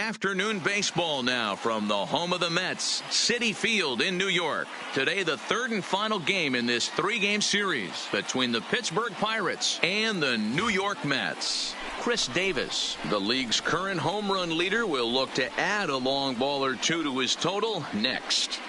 Afternoon baseball now from the home of the Mets, Citi Field in New York. Today, the third and final game in this three-game series between the Pittsburgh Pirates and the New York Mets. Chris Davis, the league's current home run leader, will look to add a long ball or two to his total next.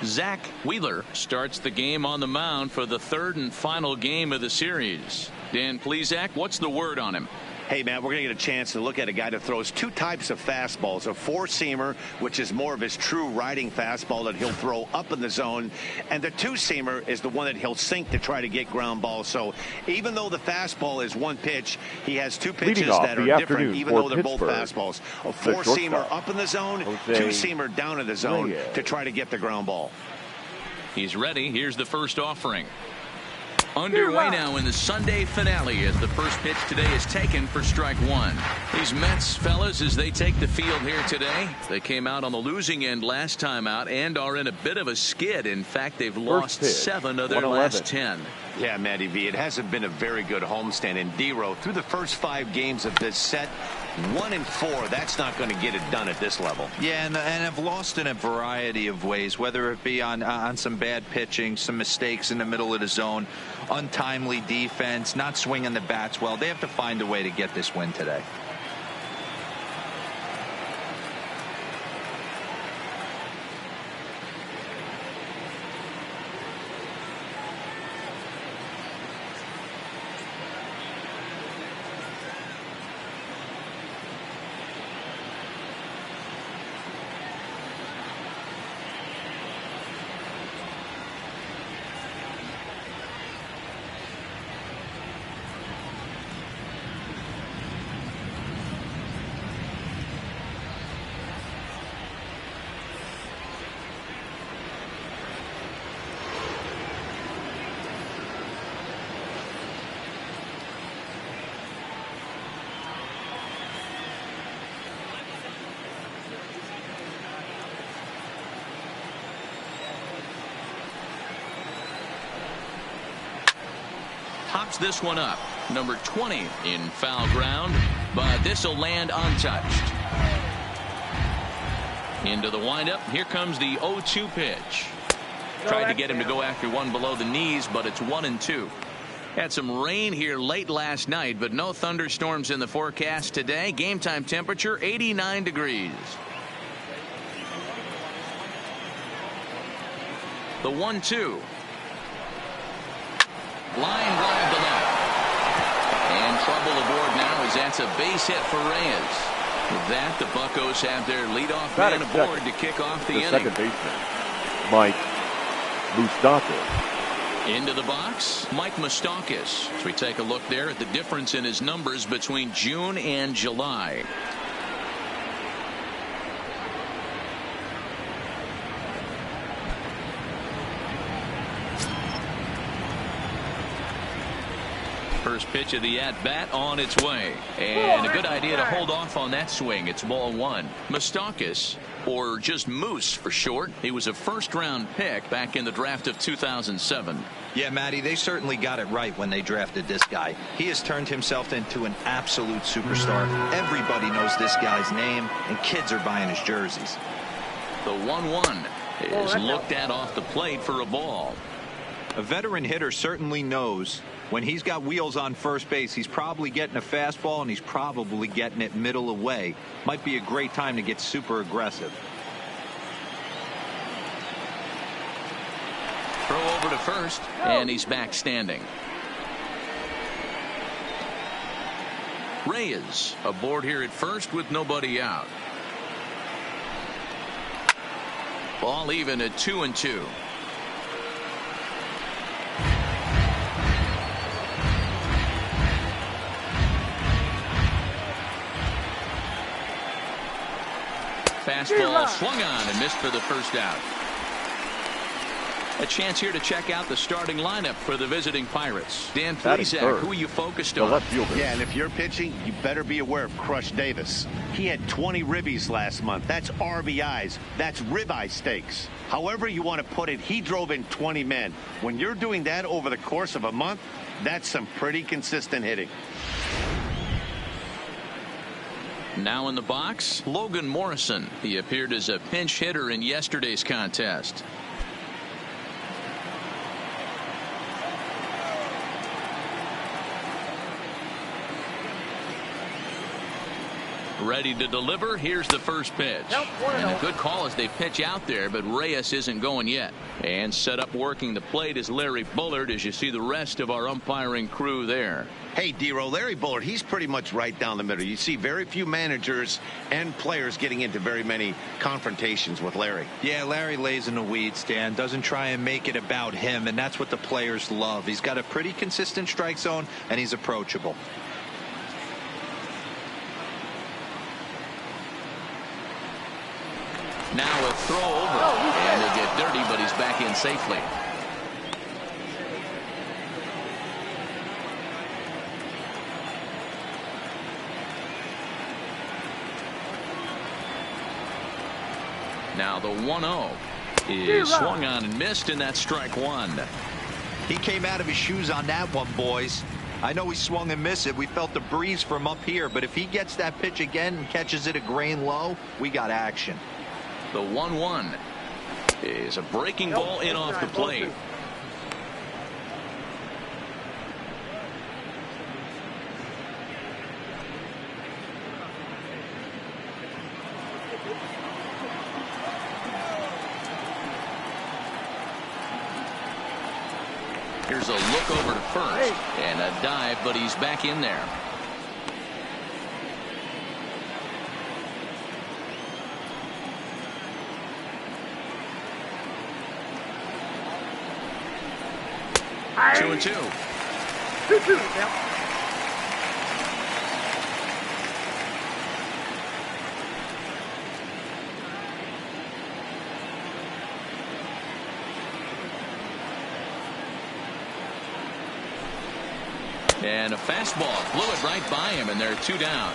Zach Wheeler starts the game on the mound for the third and final game of the series. Dan Plesac, what's the word on him? Hey, Matt, we're going to get a chance to look at a guy that throws two types of fastballs. A four-seamer, which is more of his true riding fastball that he'll throw up in the zone. And the two-seamer is the one that he'll sink to try to get ground balls. So even though the fastball is one pitch, he has two pitches that are different, even though they're both fastballs. A four-seamer up in the zone, two-seamer down in the zone to try to get the ground ball. He's ready. Here's the first offering. Underway now in the Sunday finale as the first pitch today is taken for strike one. These Mets fellas, as they take the field here today, they came out on the losing end last time out and are in a bit of a skid. In fact, they've lost 7 of their last 10. Yeah, Matty V, it hasn't been a very good homestand. And D-Row, through the first 5 games of this set, 1-4, that's not going to get it done at this level. Yeah, and have lost in a variety of ways, whether it be on some bad pitching, some mistakes in the middle of the zone, untimely defense, not swinging the bats well. They have to find a way to get this win today. Pops this one up. Number 20 in foul ground, but this will land untouched. Into the windup. Here comes the 0-2 pitch. Tried to get him to go after one below the knees, but it's 1-2. Had some rain here late last night, but no thunderstorms in the forecast today. Game time temperature 89 degrees. The 1-2. Line drive to left. And trouble aboard now as that's a base hit for Reyes. With that, the Buccos have their leadoff man aboard to kick off the inning. Second baseman, Mike Moustakas. Into the box, Mike Moustakas. As we take a look there at the difference in his numbers between June and July. First pitch of the at-bat on its way. And a good idea to hold off on that swing. It's ball one. Moustakas, or just Moose for short, he was a first-round pick back in the draft of 2007. Yeah, Matty, they certainly got it right when they drafted this guy. He has turned himself into an absolute superstar. Everybody knows this guy's name, and kids are buying his jerseys. The 1-1 is looked at off the plate for a ball. A veteran hitter certainly knows when he's got wheels on first base, he's probably getting a fastball and he's probably getting it middle away. Might be a great time to get super aggressive. Throw over to first, and he's back standing. Reyes aboard here at first with nobody out. Ball even at 2-2. Fastball swung on and missed for the first out. A chance here to check out the starting lineup for the visiting Pirates. Dan Plesac, who are you focused on? Yeah, and if you're pitching, you better be aware of Crush Davis. He had 20 ribbies last month. That's RBIs. That's ribeye steaks. However you want to put it, he drove in 20 men. When you're doing that over the course of a month, that's some pretty consistent hitting. Now in the box, Logan Morrison. He appeared as a pinch hitter in yesterday's contest. Ready to deliver. Here's the first pitch. And a good call as they pitch out there, but Reyes isn't going yet. And set up working the plate is Larry Bullard, as you see the rest of our umpiring crew there. Hey, D-Row, Larry Bullard, he's pretty much right down the middle. You see very few managers and players getting into very many confrontations with Larry. Yeah, Larry lays in the weeds, Dan. Doesn't try and make it about him, and that's what the players love. He's got a pretty consistent strike zone, and he's approachable. Now a throw over, and he'll get dirty, but he's back in safely. Now the 1-0 is swung on and missed, and that's strike one. He came out of his shoes on that one, boys. I know he swung and missed it. We felt the breeze from up here, but if he gets that pitch again and catches it a grain low, we got action. The 1-1 is a breaking ball in off the plate. Here's a look over to first and a dive, but he's back in there. Two and two. 2-2. Yep. And a fastball blew it right by him, and they're two down.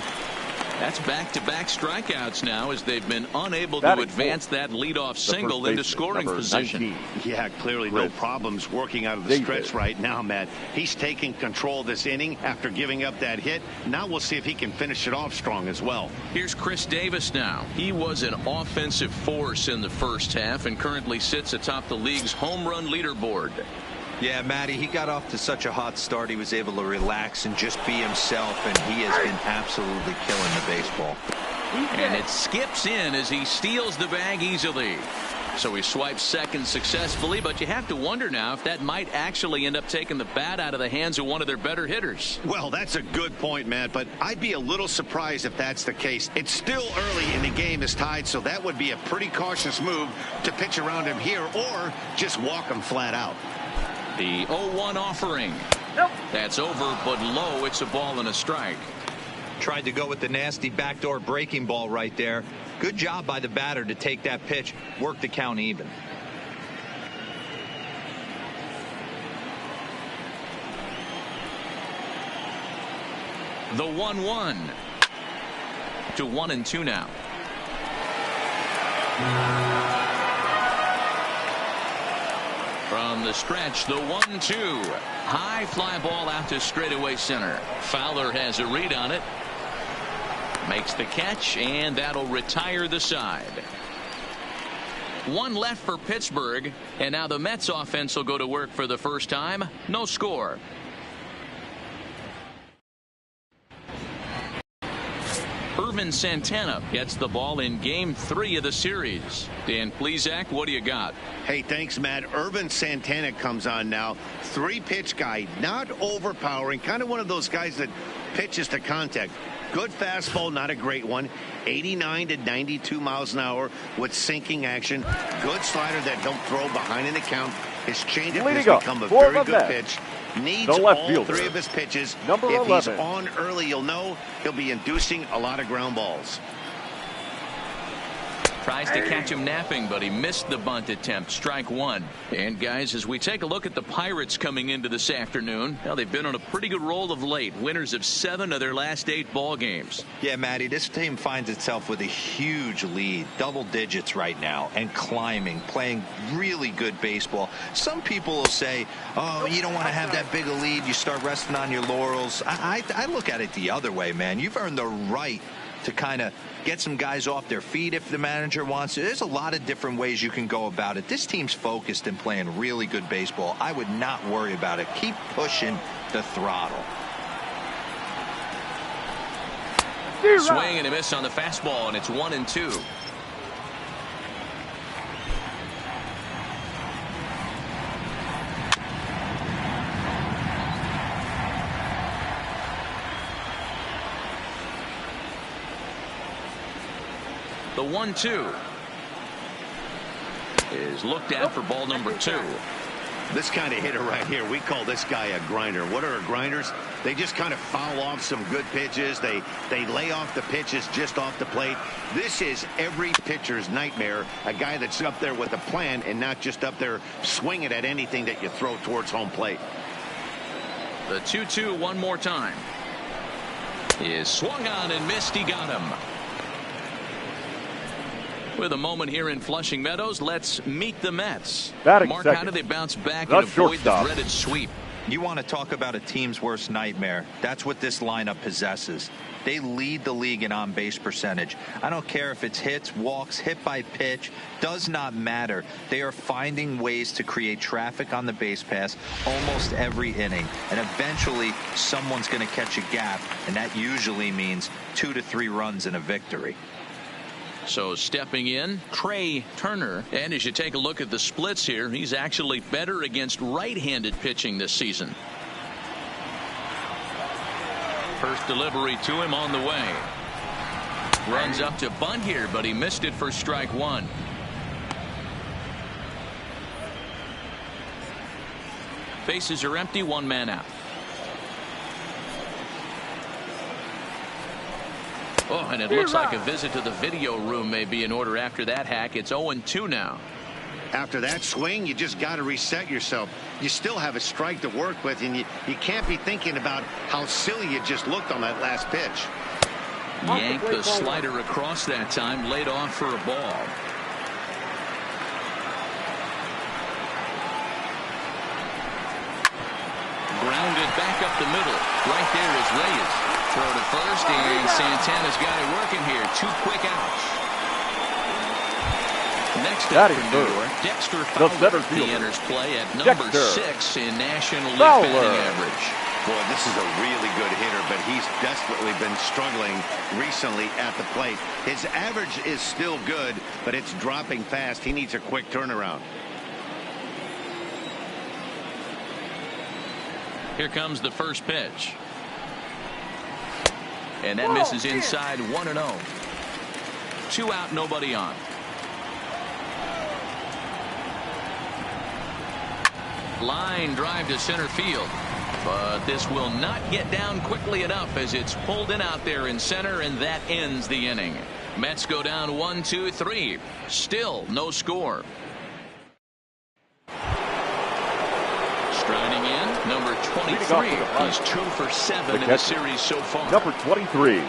That's back-to-back strikeouts now, as they've been unable to advance that leadoff single into scoring position. 19. Yeah, clearly no problems working out of the stretch right now, Matt. He's taking control of this inning after giving up that hit. Now we'll see if he can finish it off strong as well. Here's Chris Davis now. He was an offensive force in the first half and currently sits atop the league's home run leaderboard. Yeah, Matty, he got off to such a hot start. He was able to relax and just be himself, and he has been absolutely killing the baseball. And it skips in as he steals the bag easily. So he swipes second successfully, but you have to wonder now if that might actually end up taking the bat out of the hands of one of their better hitters. Well, that's a good point, Matt, but I'd be a little surprised if that's the case. It's still early and the game is tied, so that would be a pretty cautious move to pitch around him here or just walk him flat out. The 0-1 offering. That's over, but low. It's a ball and a strike. Tried to go with the nasty backdoor breaking ball right there. Good job by the batter to take that pitch, work the count even. The 1-1 to 1-2 now. From the stretch, the 1-2. High fly ball out to straightaway center. Fowler has a read on it. Makes the catch, and that'll retire the side. One left for Pittsburgh, and now the Mets offense will go to work for the first time. No score. Irvin Santana gets the ball in Game 3 of the series. Dan Plesac, what do you got? Hey, thanks, Matt. Irvin Santana comes on now. 3-pitch guy, not overpowering, kind of one of those guys that pitches to contact. Good fastball, not a great one. 89 to 92 miles an hour with sinking action. Good slider that he'll throw behind in the count. His changeup has become a very good pitch. Needs all 3 of his pitches. If he's on early, you'll know he'll be inducing a lot of ground balls. Tries to catch him napping, but he missed the bunt attempt. Strike one. And guys, as we take a look at the Pirates coming into this afternoon, well, they've been on a pretty good roll of late. Winners of 7 of their last 8 ball games. Yeah, Matty, this team finds itself with a huge lead, double digits right now, and climbing, playing really good baseball. Some people will say, oh, you don't want to have that big a lead. You start resting on your laurels. I look at it the other way, man. You've earned the right to kind of get some guys off their feet if the manager wants to. There's a lot of different ways you can go about it. This team's focused and playing really good baseball. I would not worry about it. Keep pushing the throttle. Swing and a miss on the fastball, and it's 1-2. The 1-2 is looked at for ball number 2. This kind of hitter right here, we call this guy a grinder. What are grinders? They just kind of foul off some good pitches. They lay off the pitches just off the plate. This is every pitcher's nightmare, a guy that's up there with a plan and not just up there swinging at anything that you throw towards home plate. The 2-2 one more time. Is swung on and missed. He got him. With a moment here in Flushing Meadows, let's meet the Mets. Mark, how do they bounce back and avoid the dreaded sweep? You want to talk about a team's worst nightmare. That's what this lineup possesses. They lead the league in on-base percentage. I don't care if it's hits, walks, hit by pitch. Does not matter. They are finding ways to create traffic on the base pass almost every inning. And eventually, someone's going to catch a gap, and that usually means 2 to 3 runs and a victory. So stepping in, Trey Turner. And as you take a look at the splits here, he's actually better against right-handed pitching this season. First delivery to him on the way. Runs up to bunt here, but he missed it for strike 1. Bases are empty, 1 man out. Oh, and it looks like a visit to the video room may be in order after that hack. It's 0-2 now. After that swing, you just got to reset yourself. You still have a strike to work with, and you can't be thinking about how silly you just looked on that last pitch. Yanked the slider across that time, laid off for a ball. Grounded back up the middle. Right there is Reyes. Throw to first, and Santana's got it working here. 2 quick outs. Next up from New York, Dexter Fowler. He enters play at number 6 in National League batting average. Boy, this is a really good hitter, but he's desperately been struggling recently at the plate. His average is still good, but it's dropping fast. He needs a quick turnaround. Here comes the first pitch. And that misses inside. 1-0. 2 out, nobody on. Line drive to center field. But this will not get down quickly enough as it's pulled in out there in center, and that ends the inning. Mets go down 1-2-3. Still no score. Striding in, number 23. He's 2 for 7 in the series so far. Number 23.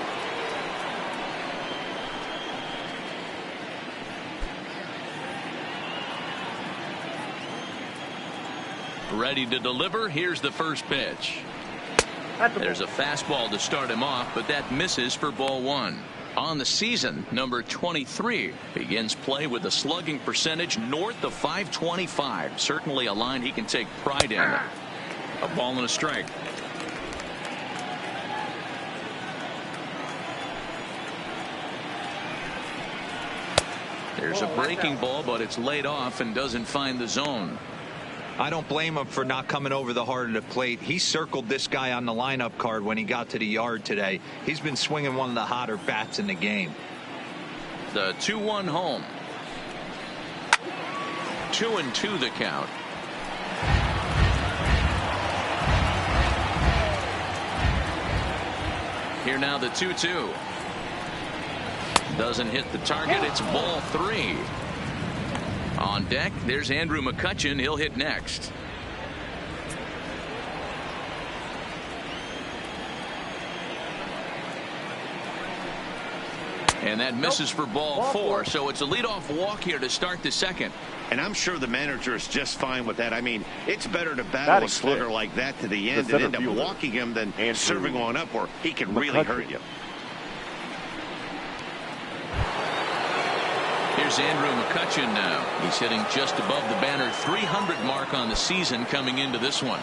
Ready to deliver. Here's the first pitch. There's a fastball to start him off, but that misses for ball 1. On the season, number 23 begins play with a slugging percentage north of .525. Certainly a line he can take pride in. A ball and a strike. There's a breaking ball, but it's laid off and doesn't find the zone. I don't blame him for not coming over the heart of the plate. He circled this guy on the lineup card when he got to the yard today. He's been swinging one of the hotter bats in the game. The 2-1 home. 2-2 the count. Here now the 2-2. Doesn't hit the target. It's ball 3. On deck, there's Andrew McCutchen. He'll hit next. And that misses for ball 4. So it's a leadoff walk here to start the second. And I'm sure the manager is just fine with that. I mean, it's better to battle a slugger like that to the end and end up walking him than serving on up where he can really hurt you. Here's Andrew McCutchen now. He's hitting just above the banner 300 mark on the season coming into this one.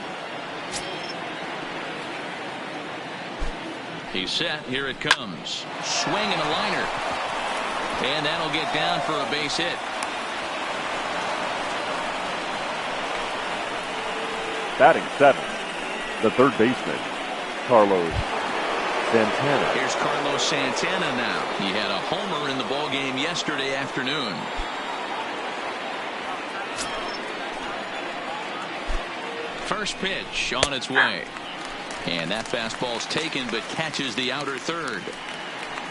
He's set. Here it comes. Swing and a liner. And that'll get down for a base hit. Batting seventh, the third baseman, Carlos Santana. Here's Carlos Santana now. He had a homer in the ballgame yesterday afternoon. First pitch on its way. And that fastball's taken but catches the outer third.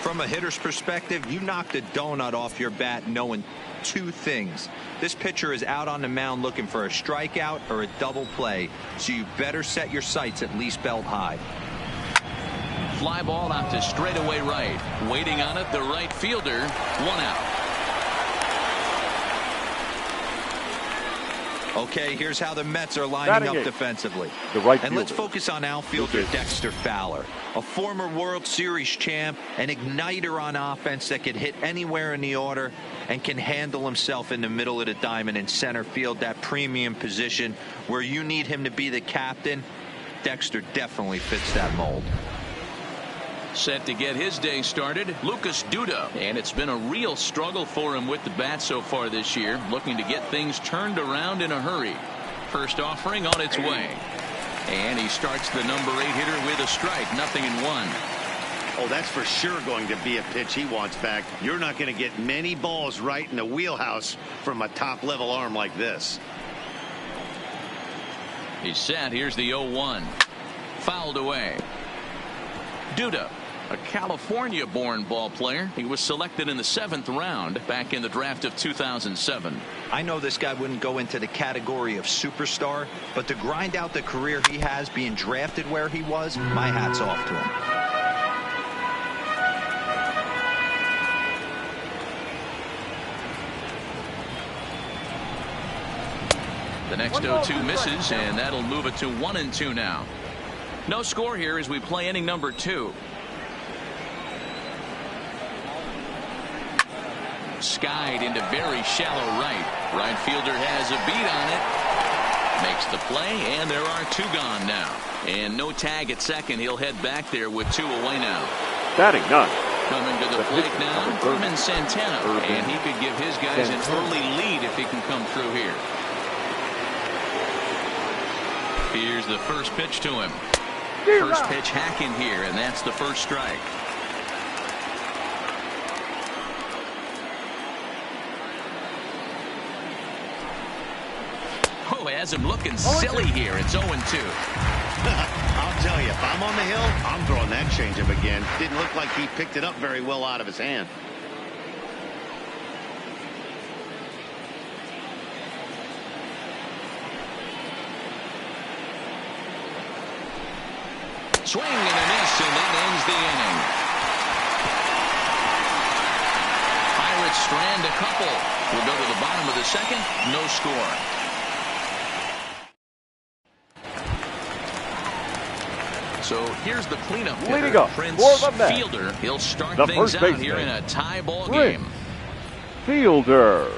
From a hitter's perspective, you knocked a donut off your bat knowing two things. This pitcher is out on the mound looking for a strikeout or a double play, so you better set your sights at least belt high. Fly ball out to straightaway right. Waiting on it, the right fielder. One out. Okay, here's how the Mets are lining up defensively. The right and fielder. let's focus on outfielder Dexter Fowler, a former World Series champ, an igniter on offense that can hit anywhere in the order and can handle himself in the middle of the diamond in center field, that premium position where you need him to be the captain. Dexter definitely fits that mold. Set to get his day started, Lucas Duda. And it's been a real struggle for him with the bat so far this year, looking to get things turned around in a hurry. First offering on its way. And he starts the number 8 hitter with a strike, 0-1. Oh, that's for sure going to be a pitch he wants back. You're not going to get many balls right in the wheelhouse from a top-level arm like this. He's set. Here's the 0-1. Fouled away. Duda, a California-born ball player. He was selected in the 7th round back in the draft of 2007. I know this guy wouldn't go into the category of superstar, but to grind out the career he has being drafted where he was, my hat's off to him. The next 0-2 misses, and that'll move it to 1-2 now. No score here as we play inning number 2. Skied into very shallow right. Right fielder has a beat on it. Makes the play, and there are 2 gone now. And no tag at second. He'll head back there with 2 away now. Batting none. Coming to the plate now, Herman Santana. And he could give his guys an early lead if he can come through here. Here's the first pitch to him. First pitch hacking here, and that's the first strike. Oh, has him looking silly here. It's 0-2. I'll tell you, if I'm on the hill, I'm throwing that changeup again. Didn't look like he picked it up very well out of his hand. Swing and a miss, and that ends the inning. Pirates strand a couple. We'll go to the bottom of the second. No score. So here's the cleanup hitter, Prince Fielder. He'll start things out here in a tie ball game. Fielder.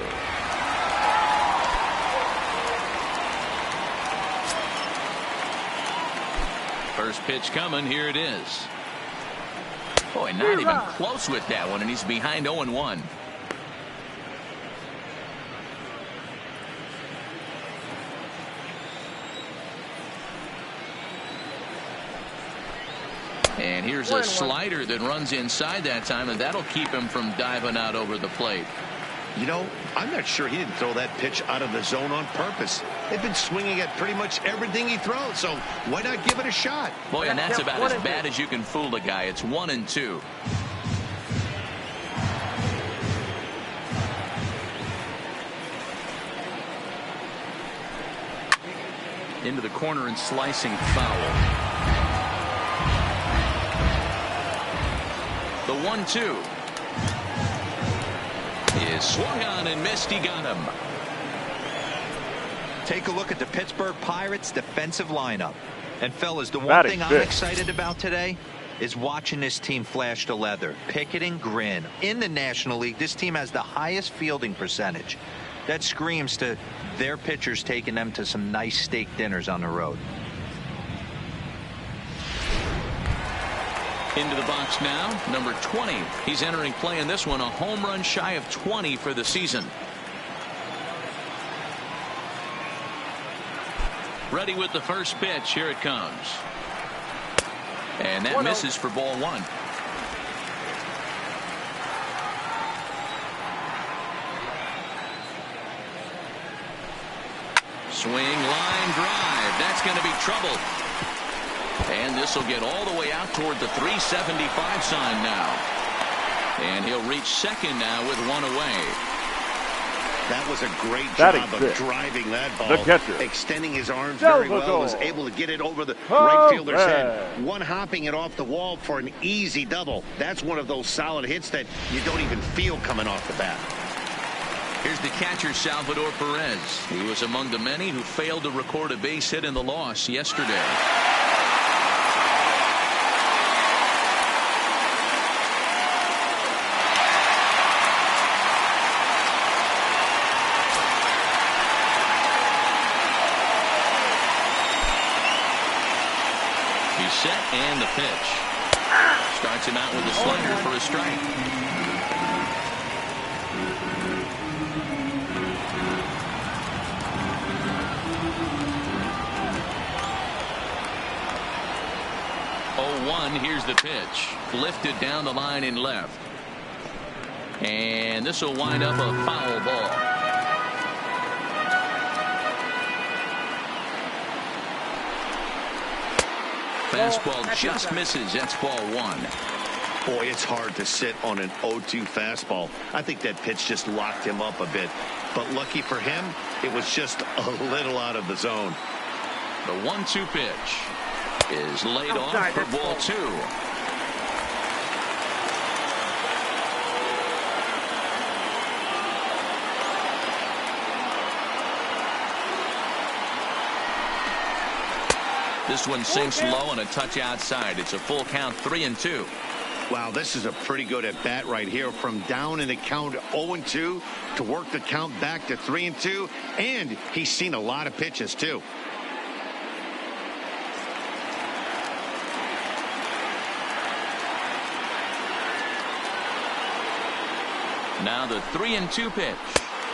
First pitch coming. Here it is. Boy, not even close with that one, and he's behind 0-1. And here's a slider that runs inside that time, and that'll keep him from diving out over the plate. You know, I'm not sure he didn't throw that pitch out of the zone on purpose. They've been swinging at pretty much everything he throws, so why not give it a shot? Boy, and that's about as bad as you can fool a guy. It's 1-2. Into the corner and slicing foul. The 1-2 is swung on and missed. He got him. Take a look at the Pittsburgh Pirates defensive lineup. And fellas, the one thing I'm excited about today, is watching this team flash the leather. Pick it and grin. In the National League, this team has the highest fielding percentage. That screams to their pitchers taking them to some nice steak dinners on the road. Into the box now, number 20. He's entering play in this one, a home run shy of 20 for the season. Ready with the first pitch. Here it comes. And that misses for ball one. Swing, line drive. That's going to be trouble. And this will get all the way out toward the 375 sign now. And he'll reach second now with one away. That was a great job of driving that ball. The catcher, extending his arms very well, was able to get it over the right fielder's head. One hopping it off the wall for an easy double. That's one of those solid hits that you don't even feel coming off the bat. Here's the catcher, Salvador Perez. He was among the many who failed to record a base hit in the loss yesterday. He's set and the pitch. Starts him out with a slider for a strike. Here's the pitch. Lifted down the line in left. And this will wind up a foul ball. Fastball just misses. That's ball one. Boy, it's hard to sit on an 0-2 fastball. I think that pitch just locked him up a bit. But lucky for him, it was just a little out of the zone. The 1-2 pitch is laid off for ball two. This one sinks low and a touch outside. It's a full count, 3-2. Wow, this is a pretty good at bat right here. From down in the count 0-2 to work the count back to 3-2. And he's seen a lot of pitches too. Now the 3-2 pitch.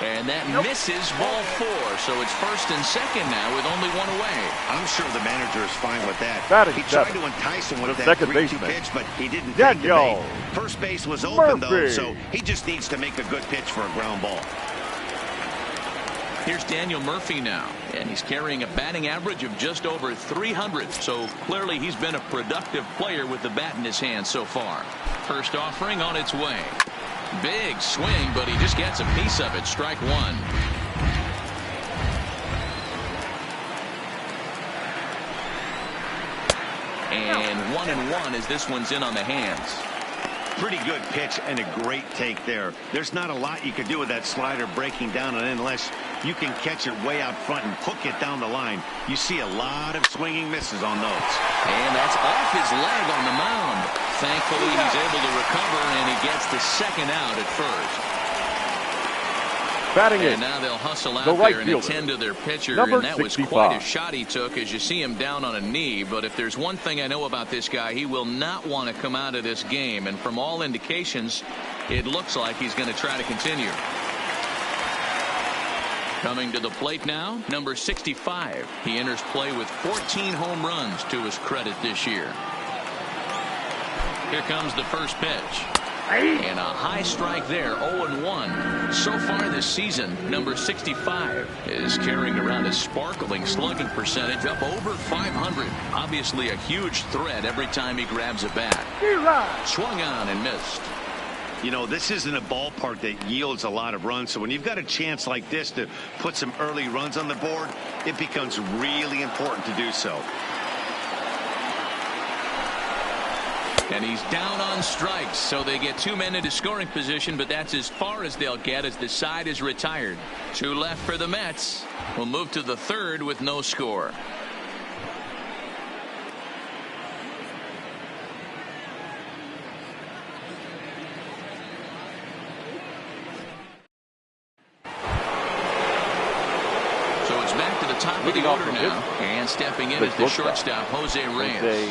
And that misses ball four. So it's first and second now with only one away. I'm sure the manager is fine with that. He tried to entice him with that 3-2 pitch, but he didn't take the bait. First base was open, though, so he just needs to make a good pitch for a ground ball. Here's Daniel Murphy now, and he's carrying a batting average of just over 300. So clearly he's been a productive player with the bat in his hand so far. First offering on its way. Big swing, but he just gets a piece of it. Strike one. And 1-1 as this one's in on the hands. Pretty good pitch and a great take there. There's not a lot you could do with that slider breaking down and unless you can catch it way out front and hook it down the line. You see a lot of swinging misses on those. And that's off his leg on the mound. Thankfully, he's able to recover, and he gets the second out at first. Batting and now they'll hustle out right there and fielder, attend to their pitcher. number And that 65. was quite a shot he took as you see him down on a knee. But if there's one thing I know about this guy, he will not want to come out of this game. And from all indications, it looks like he's going to try to continue. Coming to the plate now, number 65. He enters play with 14 home runs to his credit this year. Here comes the first pitch. And a high strike there, 0-1. So far this season, number 65 is carrying around a sparkling slugging percentage up over 500. Obviously a huge threat every time he grabs a bat. Swung on and missed. You know, this isn't a ballpark that yields a lot of runs, so when you've got a chance like this to put some early runs on the board, it becomes really important to do so. And he's down on strikes, so they get two men into scoring position, but that's as far as they'll get as the side is retired. Two left for the Mets. We'll move to the third with no score. the Leading off order from now. him, And stepping in is the shortstop, Jose Reyes.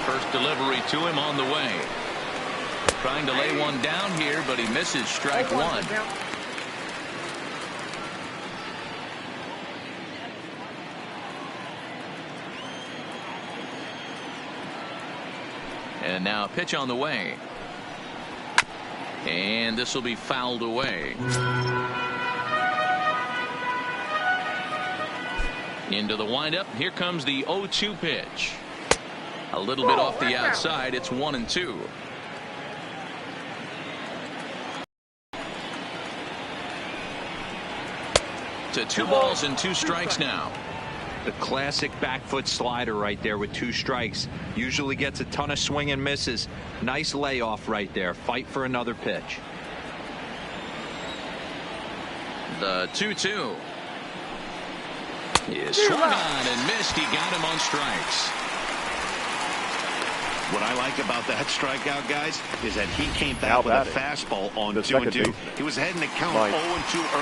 First delivery to him on the way. Trying to lay one down here, but he misses strike one. And now a pitch on the way. And this will be fouled away. Into the windup. Here comes the 0-2 pitch. A little bit off the outside. It's 1-2. To 2 balls and 2 strikes now. The classic back foot slider right there with 2 strikes. Usually gets a ton of swing and misses. Nice layoff right there. Fight for another pitch. The 2-2. Is swung on and missed. He got him on strikes. What I like about that strikeout, guys, is that he came back with a fastball on 2-2. He was heading to count 0-2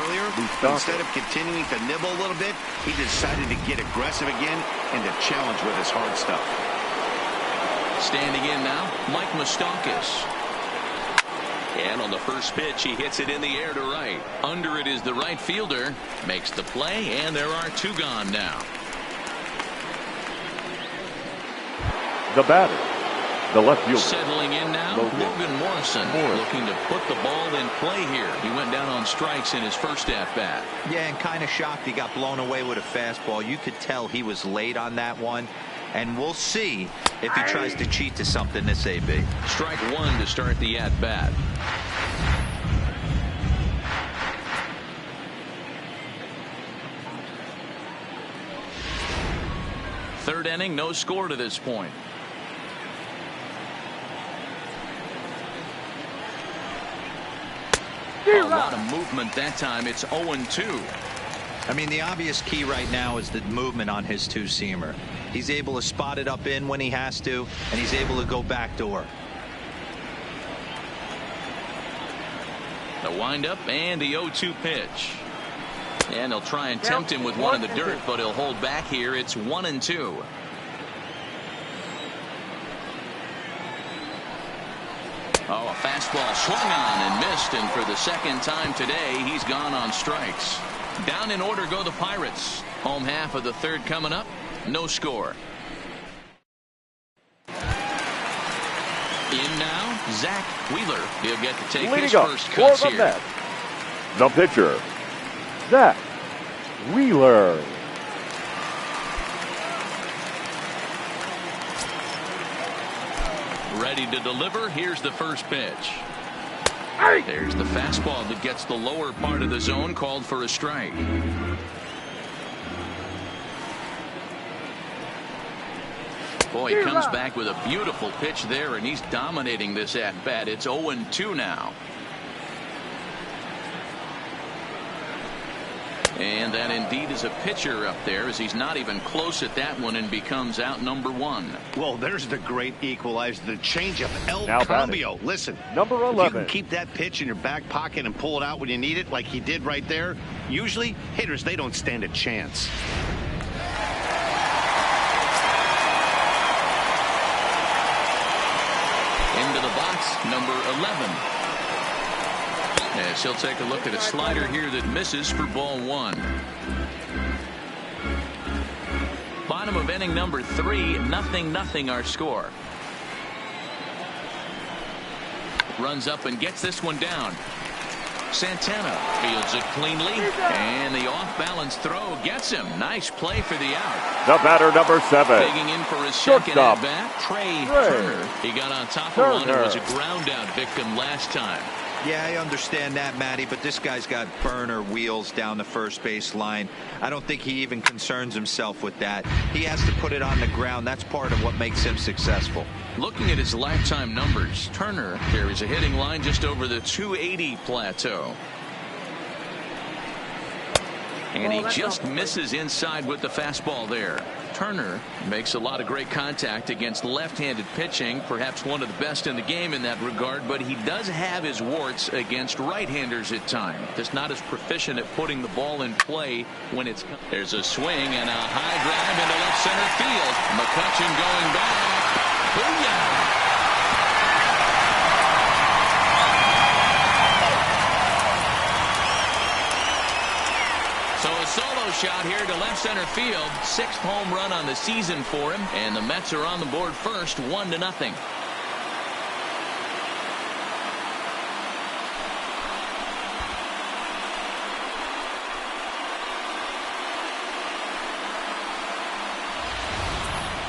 earlier, but instead of continuing to nibble a little bit, he decided to get aggressive again and to challenge with his hard stuff. Standing in now, Mike Moustakas. And on the first pitch, he hits it in the air to right. Under it is the right fielder. Makes the play, and there are 2 gone now. The batter, the left fielder. Settling in now, Logan Morrison. Looking to put the ball in play here. He went down on strikes in his first at-bat. Yeah, and kind of shocked he got blown away with a fastball. You could tell he was late on that one. And we'll see if he tries to cheat to something this AB. Strike 1 to start the at-bat. Third inning, no score to this point. A lot of movement that time. It's 0-2. I mean, the obvious key right now is the movement on his 2-seamer. He's able to spot it up in when he has to, and he's able to go backdoor. The windup and the 0-2 pitch. And they'll try and tempt him with one in the dirt, but he'll hold back here. It's 1-2. Oh, a fastball swung on and missed, and for the second time today, he's gone on strikes. Down in order go the Pirates. Home half of the third coming up. No score. In now, Zach Wheeler. He'll get to take his first cuts here. Mets, the pitcher, Zach Wheeler. Ready to deliver. Here's the first pitch. There's the fastball that gets the lower part of the zone, called for a strike. Boy, he comes back with a beautiful pitch there, and he's dominating this at-bat. It's 0-2 now. And that indeed is a pitcher up there, as he's not even close at that one and becomes out number 1. Well, there's the great equalizer, the changeup, El Now Cambio. Listen, number 11. if you can keep that pitch in your back pocket and pull it out when you need it, like he did right there, usually hitters, they don't stand a chance. Into the box, number 11. As he'll take a look at a slider here that misses for ball 1. Bottom of inning number 3, 0-0 our score. Runs up and gets this one down. Santana fields it cleanly, and the off-balance throw gets him. Nice play for the out. The batter, number 7. Digging in for his second at-bat, Trey Turner. He got on top of one and was a ground-out victim last time. Yeah, I understand that, Matty, but this guy's got burner wheels down the first base line. I don't think he even concerns himself with that. He has to put it on the ground. That's part of what makes him successful. Looking at his lifetime numbers, Turner carries a hitting line just over the 280 plateau. And he just misses inside with the fastball there. Turner makes a lot of great contact against left-handed pitching, perhaps one of the best in the game in that regard, but he does have his warts against right-handers at times. Just not as proficient at putting the ball in play when it's. There's a swing and a high drive into left center field. McCutchen going back. Booyah! So a solo shot here to left center field. 6th home run on the season for him. And the Mets are on the board first, 1-0.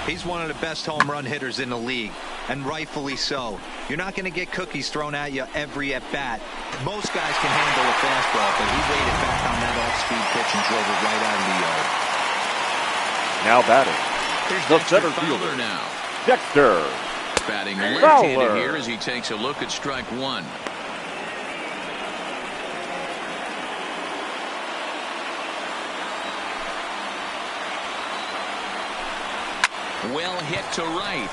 He's one of the best home run hitters in the league, and rightfully so. You're not going to get cookies thrown at you every at-bat. Most guys can handle a fastball, but he waited back on that off-speed pitch and drove it right out of the yard. Now batting. Here's The Dexter center Fowler fielder, now. Dexter. Batting left-handed Fowler. here as he takes a look at strike one. Well hit to right.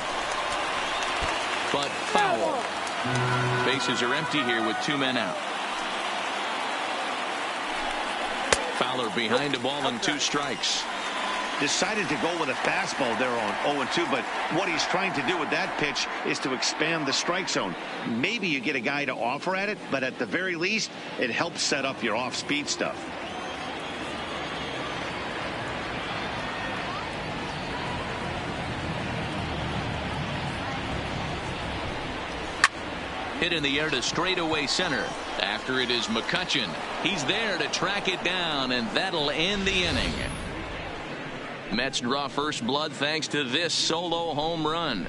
But foul. Bases are empty here with 2 men out. Fowler behind a ball and 2 strikes. Decided to go with a fastball there on 0-2, but what he's trying to do with that pitch is to expand the strike zone. Maybe you get a guy to offer at it, but at the very least, it helps set up your off-speed stuff. Hit in the air to straightaway center. After it is McCutchen. He's there to track it down, and that'll end the inning. Mets draw first blood thanks to this solo home run.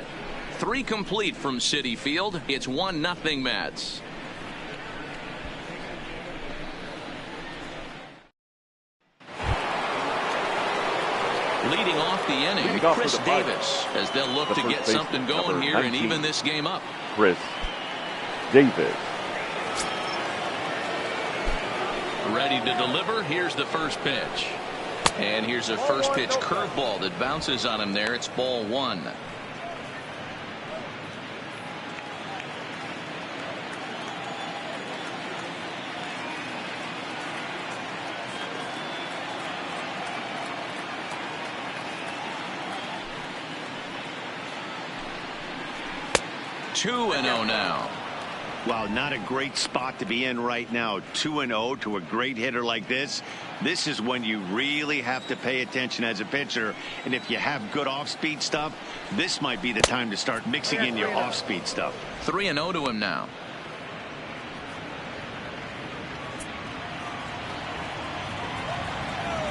3 complete from Citi Field. It's 1-0 Mets. Leading off the inning, Chris Davis, as they'll look to get something going here and even this game up. Chris Davis. Ready to deliver. Here's the first pitch. And here's a first pitch curveball that bounces on him there. It's ball 1. Two and 0 now. Wow, not a great spot to be in right now. 2-0 to a great hitter like this. This is when you really have to pay attention as a pitcher. And if you have good off-speed stuff, this might be the time to start mixing in your off-speed stuff. 3-0 to him now.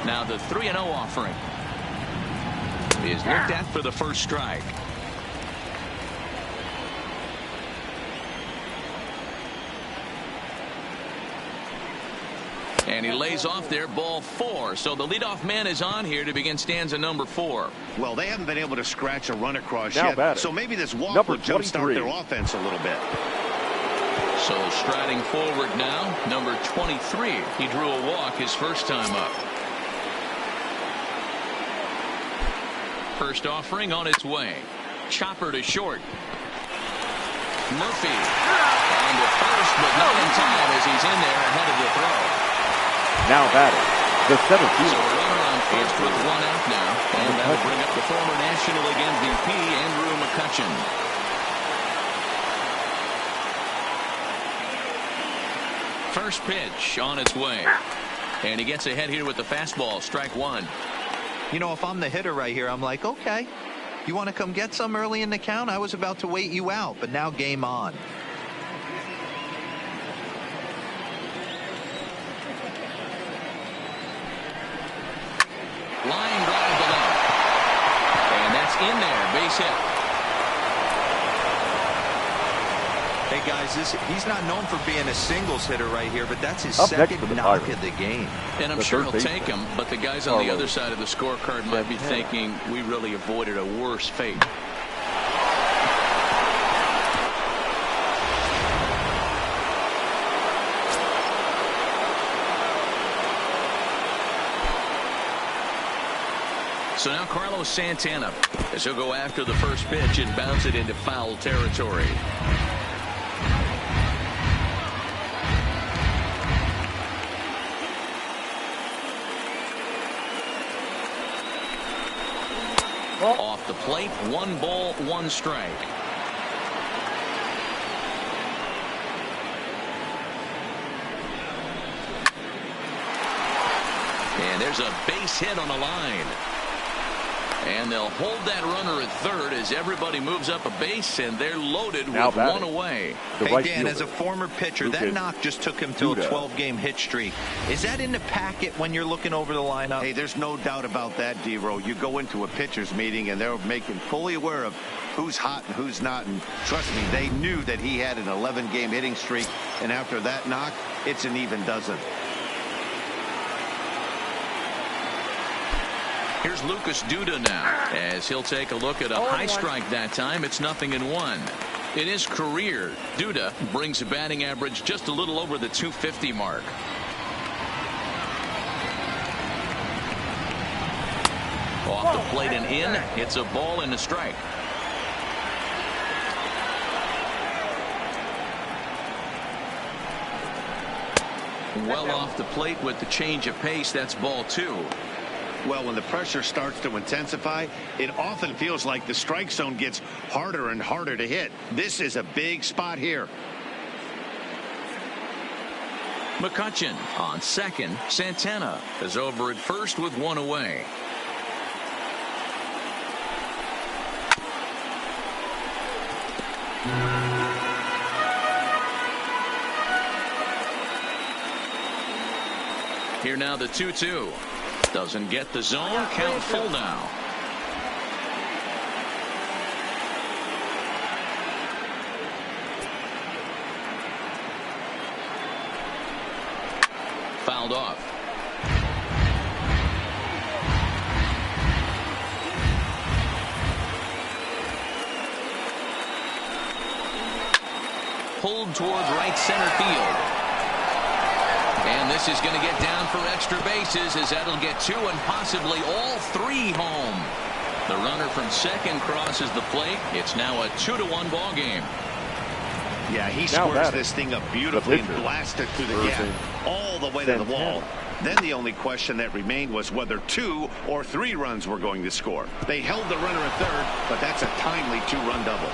Now the 3-0 offering is looked at for the first strike. And he lays off there, ball 4. So the leadoff man is on here to begin stanza number 4. Well, they haven't been able to scratch a run across Now yet, batting. so maybe this walk Number will jumpstart 23. their offense a little bit. So striding forward now, number 23. He drew a walk his first time up. First offering on its way. Chopper to short. Murphy on to first, but not in time as he's in there ahead of the throw. Now batting. The center So a fielder, runner on first with 1 out now. And that'll bring up the former National League MVP, Andrew McCutchen. First pitch on its way. And he gets ahead here with the fastball, strike 1. You know, if I'm the hitter right here, I'm like, okay, you want to come get some early in the count? I was about to wait you out, but now game on. Line drive to left. And that's in there, base hit. Hey guys, he's not known for being a singles hitter right here, but that's his Up next second for the knock Pirates. of the game. And I'm The sure third he'll baseman, take him, but the guys on the Carlos. other side of the scorecard might be thinking we really avoided a worse fate. So now Carlos Santana, as he'll go after the first pitch and bounce it into foul territory. Off the plate, 1 ball, 1 strike. And there's a base hit on the line. And they'll hold that runner at third as everybody moves up a base, and they're loaded with 1 away. Hey, Dan, as a former pitcher, that knock just took him to a 12-game hit streak. Is that in the packet when you're looking over the lineup? Hey, there's no doubt about that, D-Row. You go into a pitcher's meeting, and they're making fully aware of who's hot and who's not. And trust me, they knew that he had an 11-game hitting streak. And after that knock, it's an even dozen. Here's Lucas Duda now, as he'll take a look at a high strike that time. It's 0-1. In his career, Duda brings a batting average just a little over the .250 mark. Off the plate and in. It's a ball and a strike. Well off the plate with the change of pace. That's ball 2. Well, when the pressure starts to intensify, it often feels like the strike zone gets harder and harder to hit. This is a big spot here. McCutchen on second. Santana is over at first with 1 away. Here now the 2-2. Doesn't get the zone. Count full now. Fouled off. Pulled toward right center field. And this is going to get down for extra bases, as that'll get 2 and possibly all 3 home. The runner from second crosses the plate. It's now a 2-1 ball game. Yeah, he squares this thing up beautifully and blasted through the gap all the way to the wall. Then the only question that remained was whether 2 or 3 runs were going to score. They held the runner at third, but that's a timely 2-run double.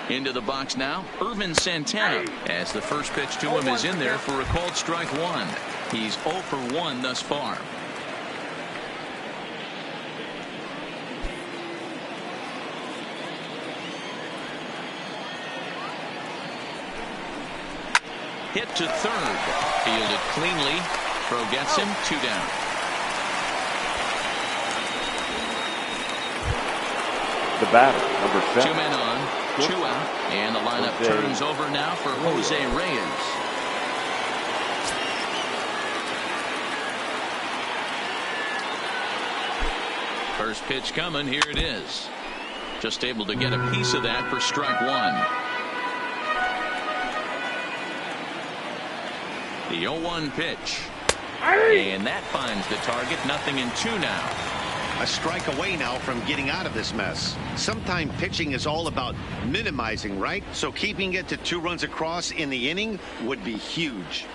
Into the box now, Irvin Santana, as the first pitch to him is in there for a called strike 1. He's 0 for 1 thus far. Hit to third. Fielded cleanly. Throw gets him. 2 down. The batter, number 7. 2 men on. 2 out, and the lineup turns over now for Jose Reyes. First pitch coming. Here it is. Just able to get a piece of that for strike 1. The 0-1 pitch. And that finds the target. 0-2 now. A strike away now from getting out of this mess. Sometimes pitching is all about minimizing, right? So keeping it to 2 runs across in the inning would be huge.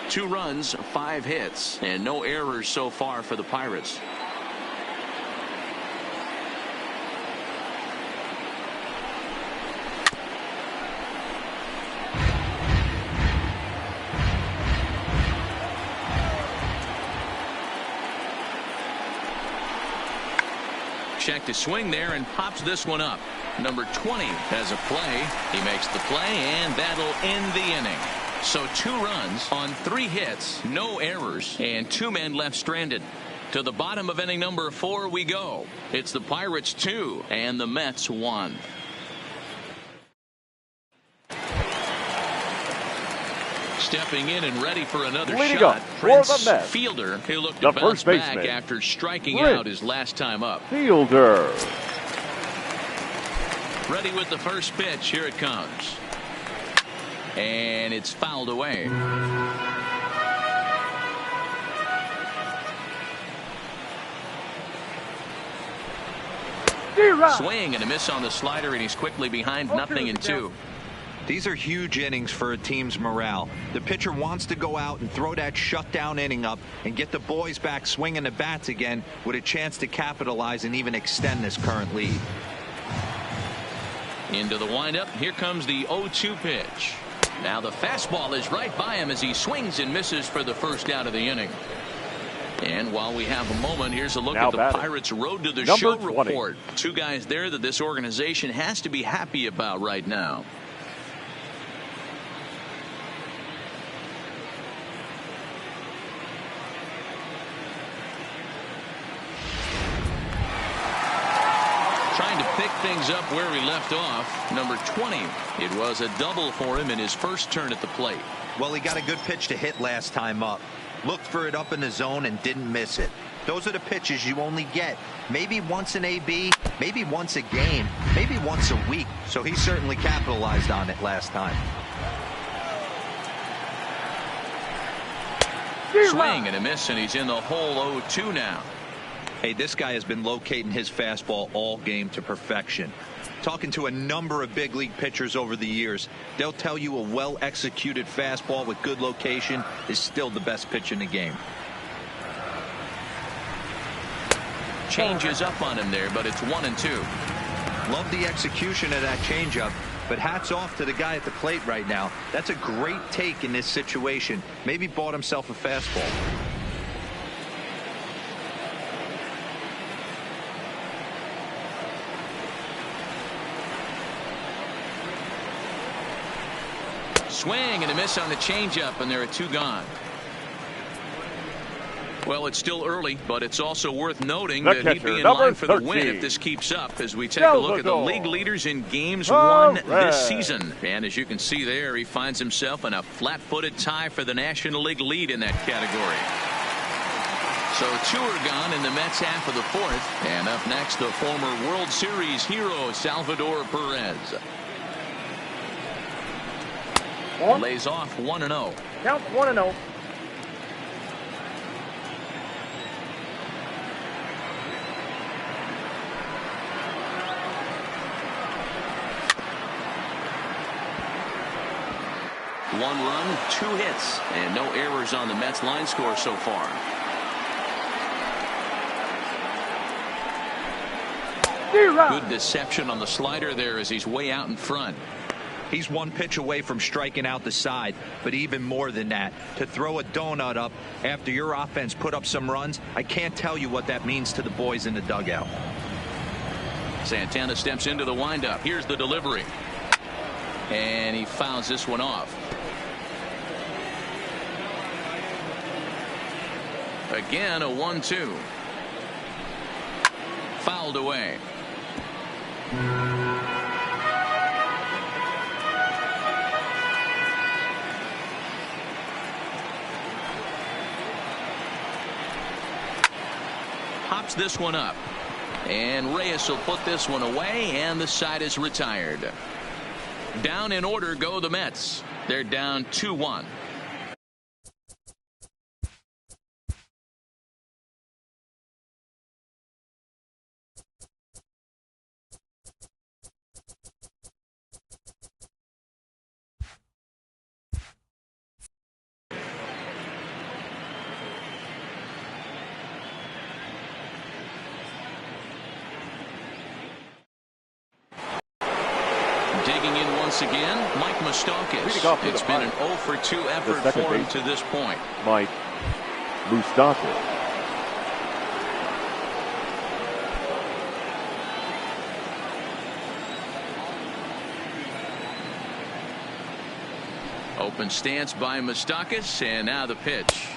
2 runs, 5 hits, and no errors so far for the Pirates. Check to swing there and pops this one up. Number 20 has a play. He makes the play, and that'll end the inning. So 2 runs on 3 hits, no errors, and 2 men left stranded. To the bottom of inning number 4 we go. It's the Pirates 2 and the Mets 1. Stepping in and ready for another Leading shot. up for the Prince Mets, Fielder, who looked the to bounce first back baseman, after striking Prince out his last time up. Fielder. Ready with the first pitch. Here it comes. And it's fouled away. Swing and a miss on the slider, and he's quickly behind 0-2. These are huge innings for a team's morale. The pitcher wants to go out and throw that shutdown inning up and get the boys back swinging the bats again with a chance to capitalize and even extend this current lead. Into the windup. Here comes the 0-2 pitch. Now the fastball is right by him as he swings and misses for the first out of the inning. And while we have a moment, here's a look Now at the batting, Pirates' road to the number show 20. report. Two guys there that this organization has to be happy about right now. Trying to pick things up where he left off. Number 20. It was a double for him in his first turn at the plate. Well, he got a good pitch to hit last time up. Looked for it up in the zone and didn't miss it. Those are the pitches you only get maybe once an AB, maybe once a game, maybe once a week. So he certainly capitalized on it last time. Swing and a miss, and he's in the hole 0-2 now. Hey, this guy has been locating his fastball all game to perfection. Talking to a number of big league pitchers over the years, they'll tell you a well-executed fastball with good location is still the best pitch in the game. Changes up on him there, but it's 1-2. Love the execution of that changeup, but hats off to the guy at the plate right now. That's a great take in this situation. Maybe bought himself a fastball. Swing and a miss on the changeup, and there are two gone. Well, it's still early, but it's also worth noting that he'd be in line for the win if this keeps up as we take a look at the league leaders in games won this season. And as you can see there, he finds himself in a flat-footed tie for the National League lead in that category. So two are gone in the Mets half of the fourth. And up next, the former World Series hero, Salvador Perez. Lays off 1-0. Count 1-0. One run, two hits, and no errors on the Mets line score so far. Good deception on the slider there as he's way out in front. He's one pitch away from striking out the side, but even more than that, to throw a donut up after your offense put up some runs, I can't tell you what that means to the boys in the dugout. Santana steps into the windup. Here's the delivery. And he fouls this one off. Again, a 1-2. Fouled away. Pops this one up. And Reyes will put this one away, and the side is retired. Down in order go the Mets. They're down 2-1. Digging in once again, Mike Moustakas. It's been an 0-for-2 effort for him to this point. Mike Moustakas. Open stance by Moustakas, and now the pitch.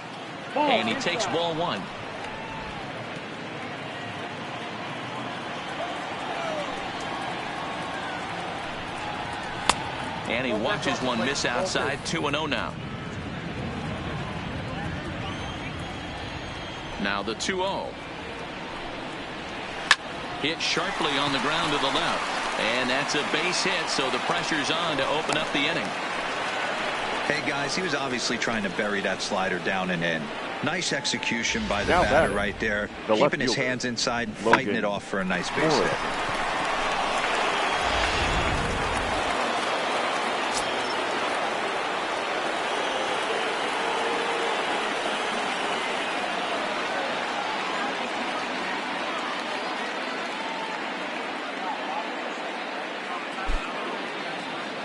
And he takes ball one. And he watches one miss outside. 2-0 now. Now the 2-0. Hit sharply on the ground to the left. And that's a base hit, so the pressure's on to open up the inning. Hey, guys, he was obviously trying to bury that slider down and in. Nice execution by the Now batter batter, right there. the Keeping his left fielder, hands inside, Logan fighting it off for a nice base hit.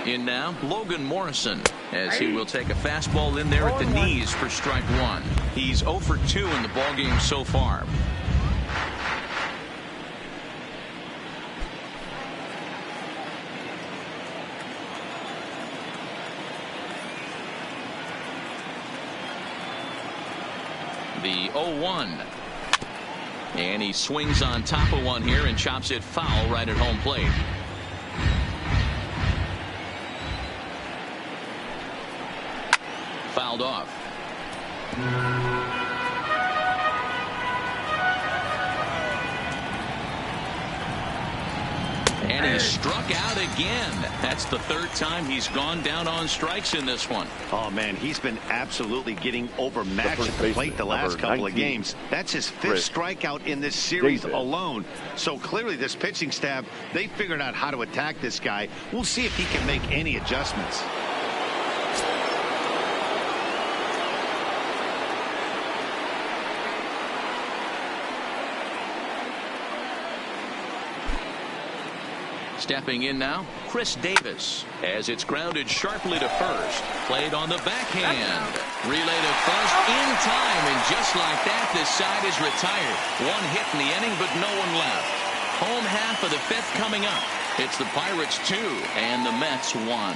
In now, Logan Morrison, as he will take a fastball in there at the knees for strike one. He's 0 for 2 in the ballgame so far. The 0-1. And he swings on top of one here and chops it foul right at home plate. Fouled off. And he's struck out again. That's the third time he's gone down on strikes in this one. Oh, man, he's been absolutely getting overmatched at the plate the last couple of games. That's his 5th strikeout in this series alone. So clearly this pitching staff, they figured out how to attack this guy. We'll see if he can make any adjustments. Stepping in now, Chris Davis, as it's grounded sharply to first. Played on the backhand. Relay to first in time, and just like that, this side is retired. One hit in the inning, but no one left. Home half of the 5th coming up. It's the Pirates 2 and the Mets 1.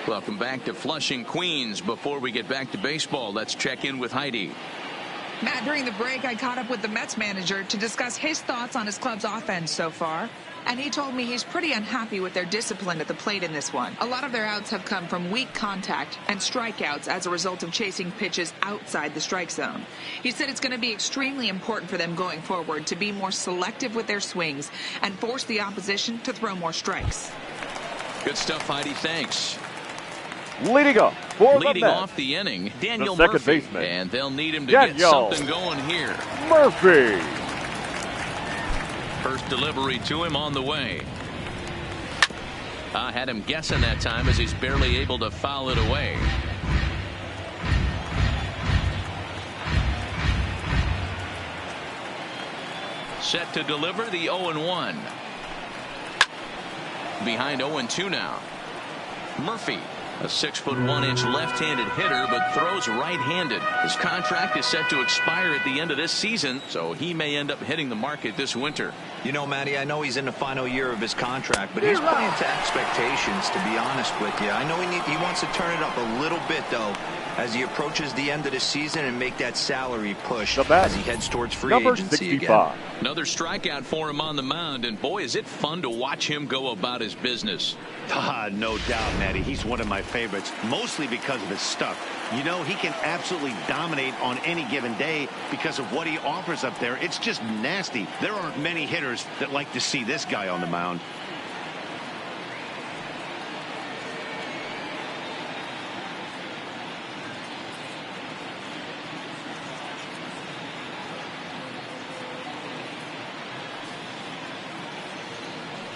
Welcome back to Flushing, Queens. Before we get back to baseball, let's check in with Heidi. Matt, during the break, I caught up with the Mets manager to discuss his thoughts on his club's offense so far. And he told me he's pretty unhappy with their discipline at the plate in this one. A lot of their outs have come from weak contact and strikeouts as a result of chasing pitches outside the strike zone. He said it's going to be extremely important for them going forward to be more selective with their swings and force the opposition to throw more strikes. Good stuff, Heidi. Thanks. Leading up for Leading the Mets, off the inning, Daniel the second Murphy. baseman, and they'll need him to get something going here. Murphy. First delivery to him on the way. I had him guessing that time as he's barely able to foul it away. Set to deliver the 0-1. Behind 0-2 now. Murphy, a 6'1" left-handed hitter, but throws right-handed. His contract is set to expire at the end of this season, so he may end up hitting the market this winter. You know, Matty, I know he's in the final year of his contract, but he's playing to expectations, to be honest with you. I know he wants to turn it up a little bit, though, as he approaches the end of the season and make that salary push as he heads towards free agency again. Another strikeout for him on the mound, and boy, is it fun to watch him go about his business. No doubt, Matty. He's one of my favorites, mostly because of his stuff. You know, he can absolutely dominate on any given day because of what he offers up there. It's just nasty. There aren't many hitters that like to see this guy on the mound.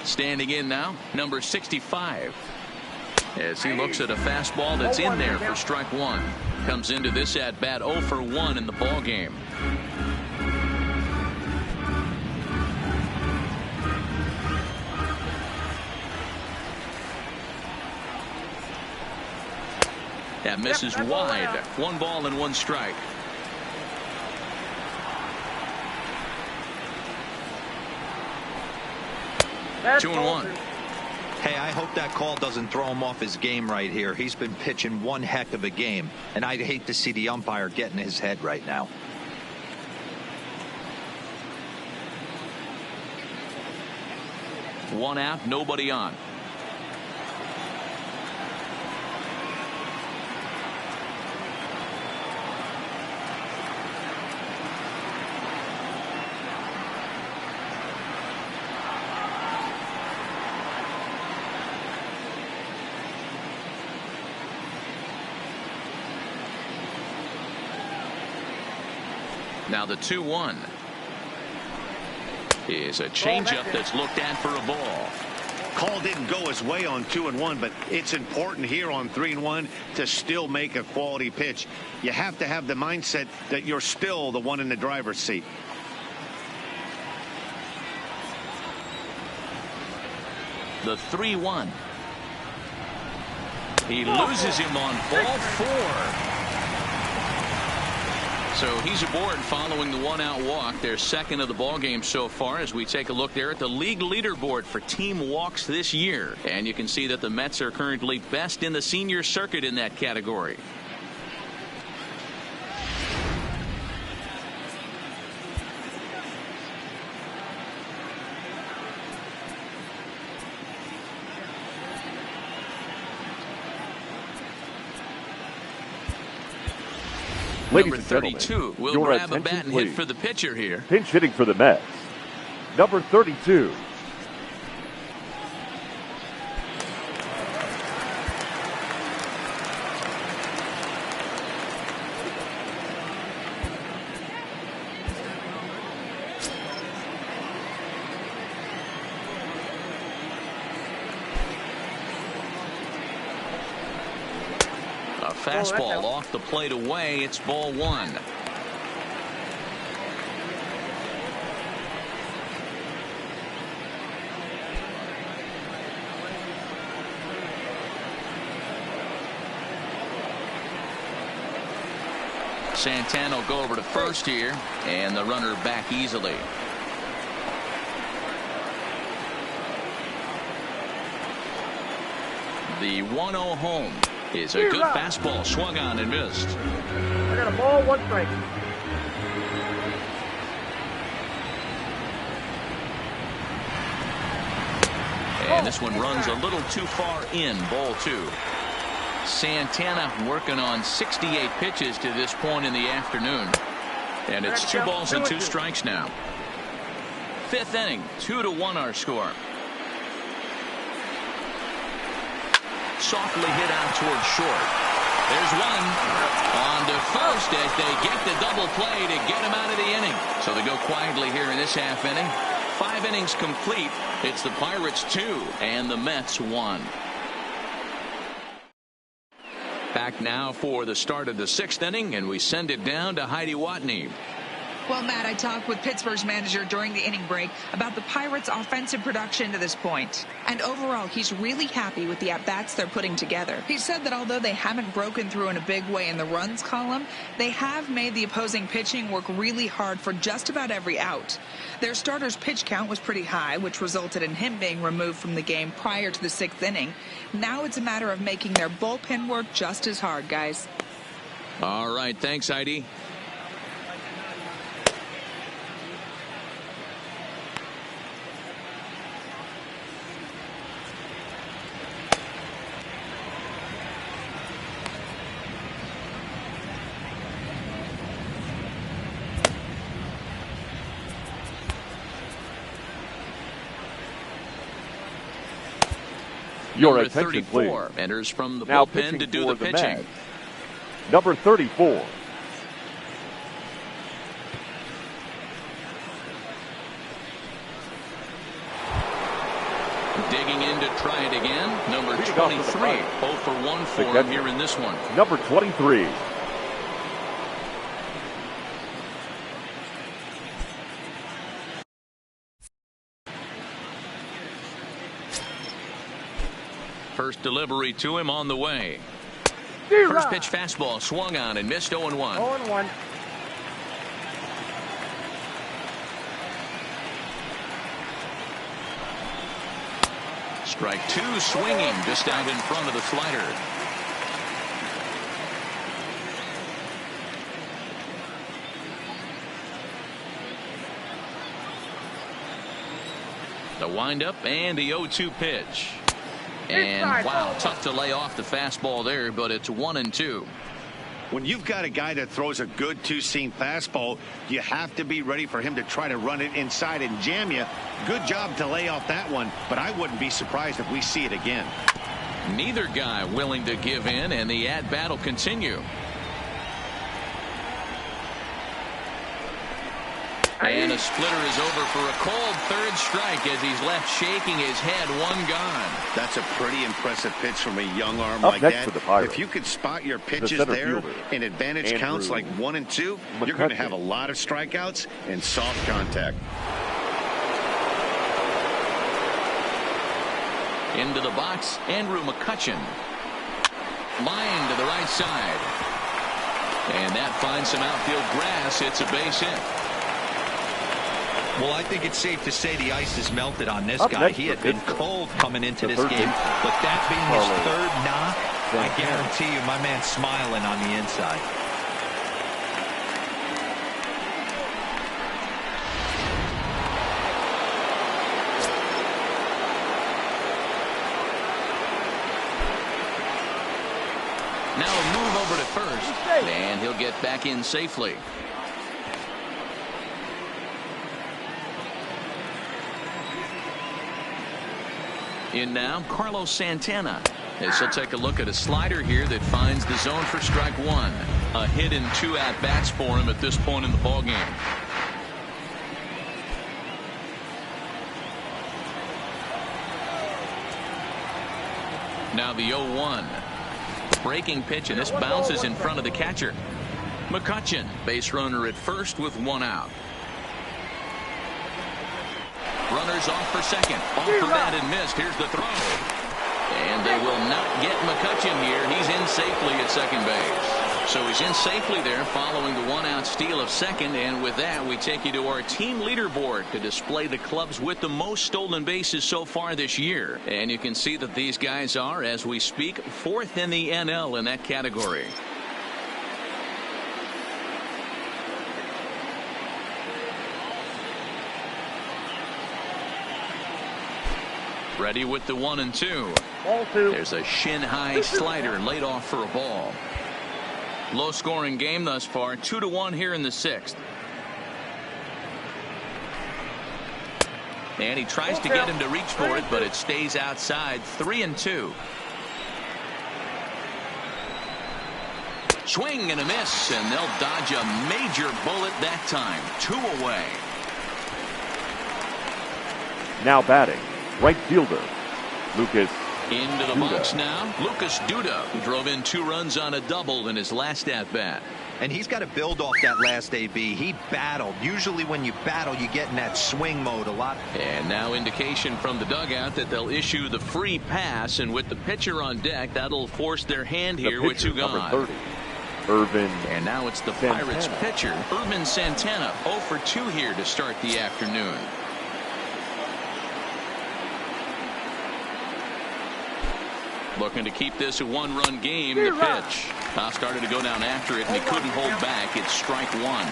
Standing in now, number 65. As he looks at a fastball that's in there for strike one. Comes into this at bat 0 for 1 in the ball game. That misses wide. 1 ball and 1 strike. That's 2-1. Hey, I hope that call doesn't throw him off his game right here. He's been pitching one heck of a game, and I'd hate to see the umpire get in his head right now. One out, nobody on. Now the 2-1 is a changeup that's looked at for a ball. Call didn't go his way on 2-1, but it's important here on 3-1 to still make a quality pitch. You have to have the mindset that you're still the one in the driver's seat. The 3-1. He loses him on ball 4. So he's aboard following the 1-out walk. Their second of the ball game so far as we take a look there at the league leaderboard for team walks this year. And you can see that the Mets are currently best in the senior circuit in that category. Ladies Number and gentlemen, 32 will your grab a attention, bat and hit please. for the pitcher here. Pinch hitting for the Mets. Number 32. Fastball off the plate away. It's ball 1. Santana will go over to first here, and the runner back easily. The 1-0 home is a good fastball, swung on and missed. I got a ball, 1 strike. And this one runs a little too far in, ball 2. Santana working on 68 pitches to this point in the afternoon. And it's 2 balls and 2 strikes now. 5th inning, 2-1 our score. Softly hit out towards short. There's one on to first as they get the double play to get him out of the inning. So they go quietly here in this half inning. 5 innings complete. It's the Pirates 2 and the Mets 1. Back now for the start of the 6th inning, and we send it down to Heidi Watney. Well, Matt, I talked with Pittsburgh's manager during the inning break about the Pirates' offensive production to this point. And overall, he's really happy with the at-bats they're putting together. He said that although they haven't broken through in a big way in the runs column, they have made the opposing pitching work really hard for just about every out. Their starter's pitch count was pretty high, which resulted in him being removed from the game prior to the 6th inning. Now it's a matter of making their bullpen work just as hard, guys. All right, thanks, Heidi. Your Number attention, 34 please. enters from the Now bullpen to do the for pitching. Mets. Number 34. Digging in to try it again. Number 23. 0 for 1 for him here in this one. Number 23. First delivery to him on the way. Zero. First pitch fastball swung on and missed 0-1. 0-1. Strike 2 swinging just out in front of the slider. The windup and the 0-2 pitch. And wow, tough to lay off the fastball there, but it's 1-2. When you've got a guy that throws a good 2-seam fastball, you have to be ready for him to try to run it inside and jam you. Good job to lay off that one, but I wouldn't be surprised if we see it again. Neither guy willing to give in, and the at-bat will continue. And a splitter is over for a cold third strike as he's left shaking his head. One gone. That's a pretty impressive pitch from a young arm Up like next that. for the Pirates, if you could spot your pitches center there fielder, in advantage counts like 1 and 2, you're going to have a lot of strikeouts and soft contact. Into the box, Andrew McCutchen. Line to the right side. And that finds some outfield grass. It's a base hit. Well, I think it's safe to say the ice has melted on this Up guy. next He for had been Pittsburgh, cold coming into the this third game. baseman, But that being his Carlos third knock, I Santana. guarantee you my man's smiling on the inside. Now a move over to first, and he'll get back in safely. In now, Carlos Santana. As he'll take a look at a slider here that finds the zone for strike one. A hit and 2 at-bats for him at this point in the ballgame. Now the 0-1. Breaking pitch, and this bounces in front of the catcher. McCutchen, base runner at first with 1 out. Runners off for second. Off for that and missed. Here's the throw. And they will not get McCutchen here. He's in safely at second base. So he's in safely there following the 1-out steal of second. And with that, we take you to our team leaderboard to display the clubs with the most stolen bases so far this year. And you can see that these guys are, as we speak, 4th in the NL in that category. Ready with the 1 and 2. Ball 2. There's a shin-high slider laid off for a ball. Low-scoring game thus far, 2-1 here in the 6th. And he tries to get him to reach for it, but it stays outside. 3 and 2. Swing and a miss, and they'll dodge a major bullet that time. 2 away. Now batting, right fielder, Lucas Into the Duda. box now, Lucas Duda, who drove in 2 runs on a double in his last at-bat. And he's got to build off that last AB. He battled. Usually when you battle, you get in that swing mode a lot. And now indication from the dugout that they'll issue the free pass, and with the pitcher on deck, that'll force their hand The here with pitcher, 2 gone. number 30, Irvin And now it's the Santana. Pirates pitcher, Irvin Santana, 0 for 2 here to start the afternoon. Looking to keep this a 1-run game. The pitch. Started to go down after it, and he couldn't hold back. It's strike 1.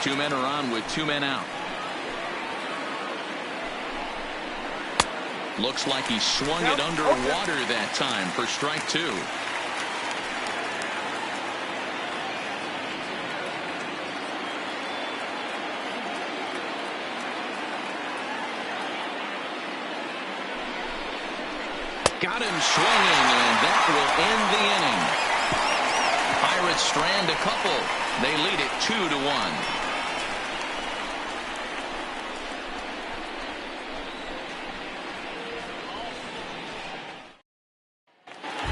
2 men are on with 2 men out. Looks like he swung it underwater that time for strike 2. Got him swinging, and that will end the inning. Pirates strand a couple. They lead it 2-1.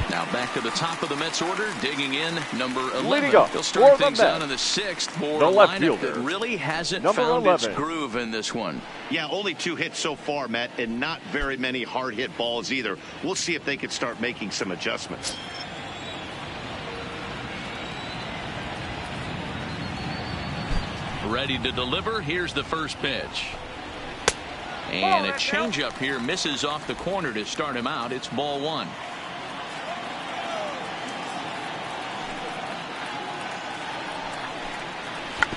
Now back to the top of the Mets order, digging in number 11. Leading up He'll start for the things Mets, out in the 6th for the a left lineup fielder, that really hasn't number found 11. its groove in this one. Yeah, only 2 hits so far, Matt, and not very many hard hit balls either. We'll see if they can start making some adjustments. Ready to deliver. Here's the first pitch. And a changeup here misses off the corner to start him out. It's ball 1.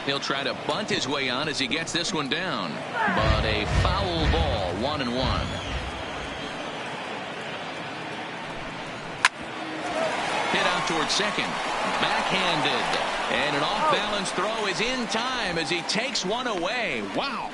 He'll try to bunt his way on as he gets this one down. But a foul ball, 1-1. Hit out towards second. Backhanded. And an off-balance throw is in time as he takes one away. Wow.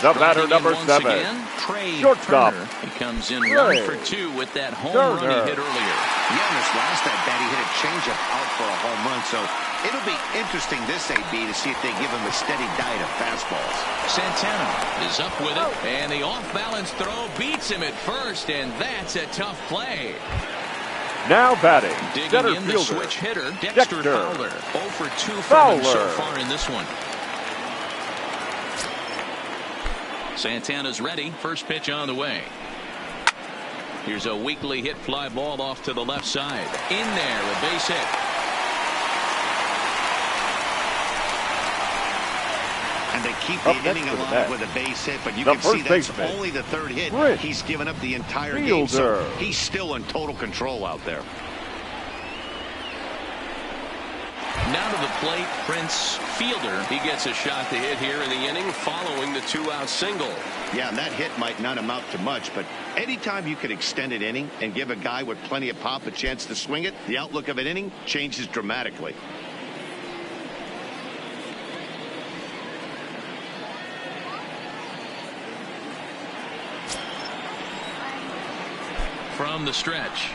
The batter, number Once 7, again, Trey shortstop, Turner. He comes in Trey 1 for 2 with that home run he Turner. hit earlier. Yeah, in his last at bat, he hit a changeup out for a home run, so It'll be interesting this AB to see if they give him a steady diet of fastballs. Santana is up with it, and the off-balance throw beats him at first, and that's a tough play. Now batting, Digging center in the fielder, switch hitter, Dexter Fowler. 0 for 2 from him so far in this one. Santana's ready. First pitch on the way. Here's a weakly hit fly ball off to the left side. In there, a base hit. And they keep the inning alive with a base hit, but you can see that's only the third hit. He's given up the entire game, so he's still in total control out there. Now to the plate, Prince Fielder. He gets a shot to hit here in the inning following the 2-out single. Yeah, and that hit might not amount to much, but anytime you can extend an inning and give a guy with plenty of pop a chance to swing it, the outlook of an inning changes dramatically. From the stretch.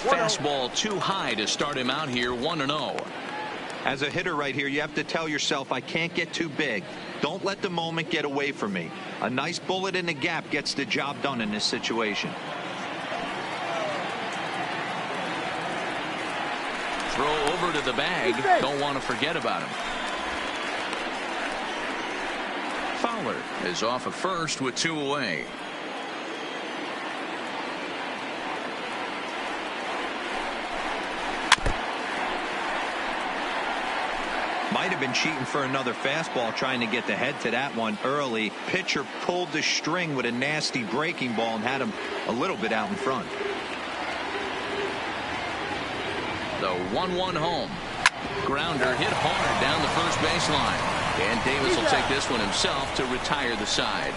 Fastball too high to start him out here 1-0. As a hitter right here, you have to tell yourself, I can't get too big. Don't let the moment get away from me. A nice bullet in the gap gets the job done in this situation. Throw over to the bag. Don't want to forget about him. Fowler is off at first with 2 away. Might have been cheating for another fastball, trying to get the head to that one early. Pitcher pulled the string with a nasty breaking ball and had him a little bit out in front. The 1-1 home. Grounder hit hard down the first baseline. And Davis will take this one himself to retire the side.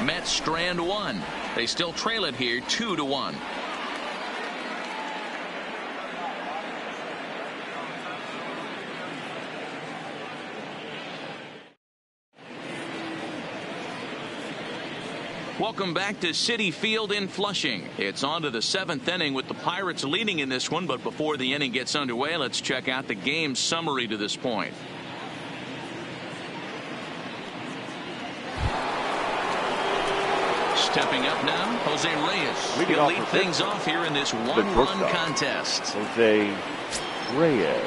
Mets strand 1. They still trail it here 2-1. Welcome back to Citi Field in Flushing. It's on to the 7th inning with the Pirates leading in this one, but before the inning gets underway, let's check out the game summary to this point. Stepping up now, Jose Reyes. He'll lead things off here in this one-run contest. Jose Reyes.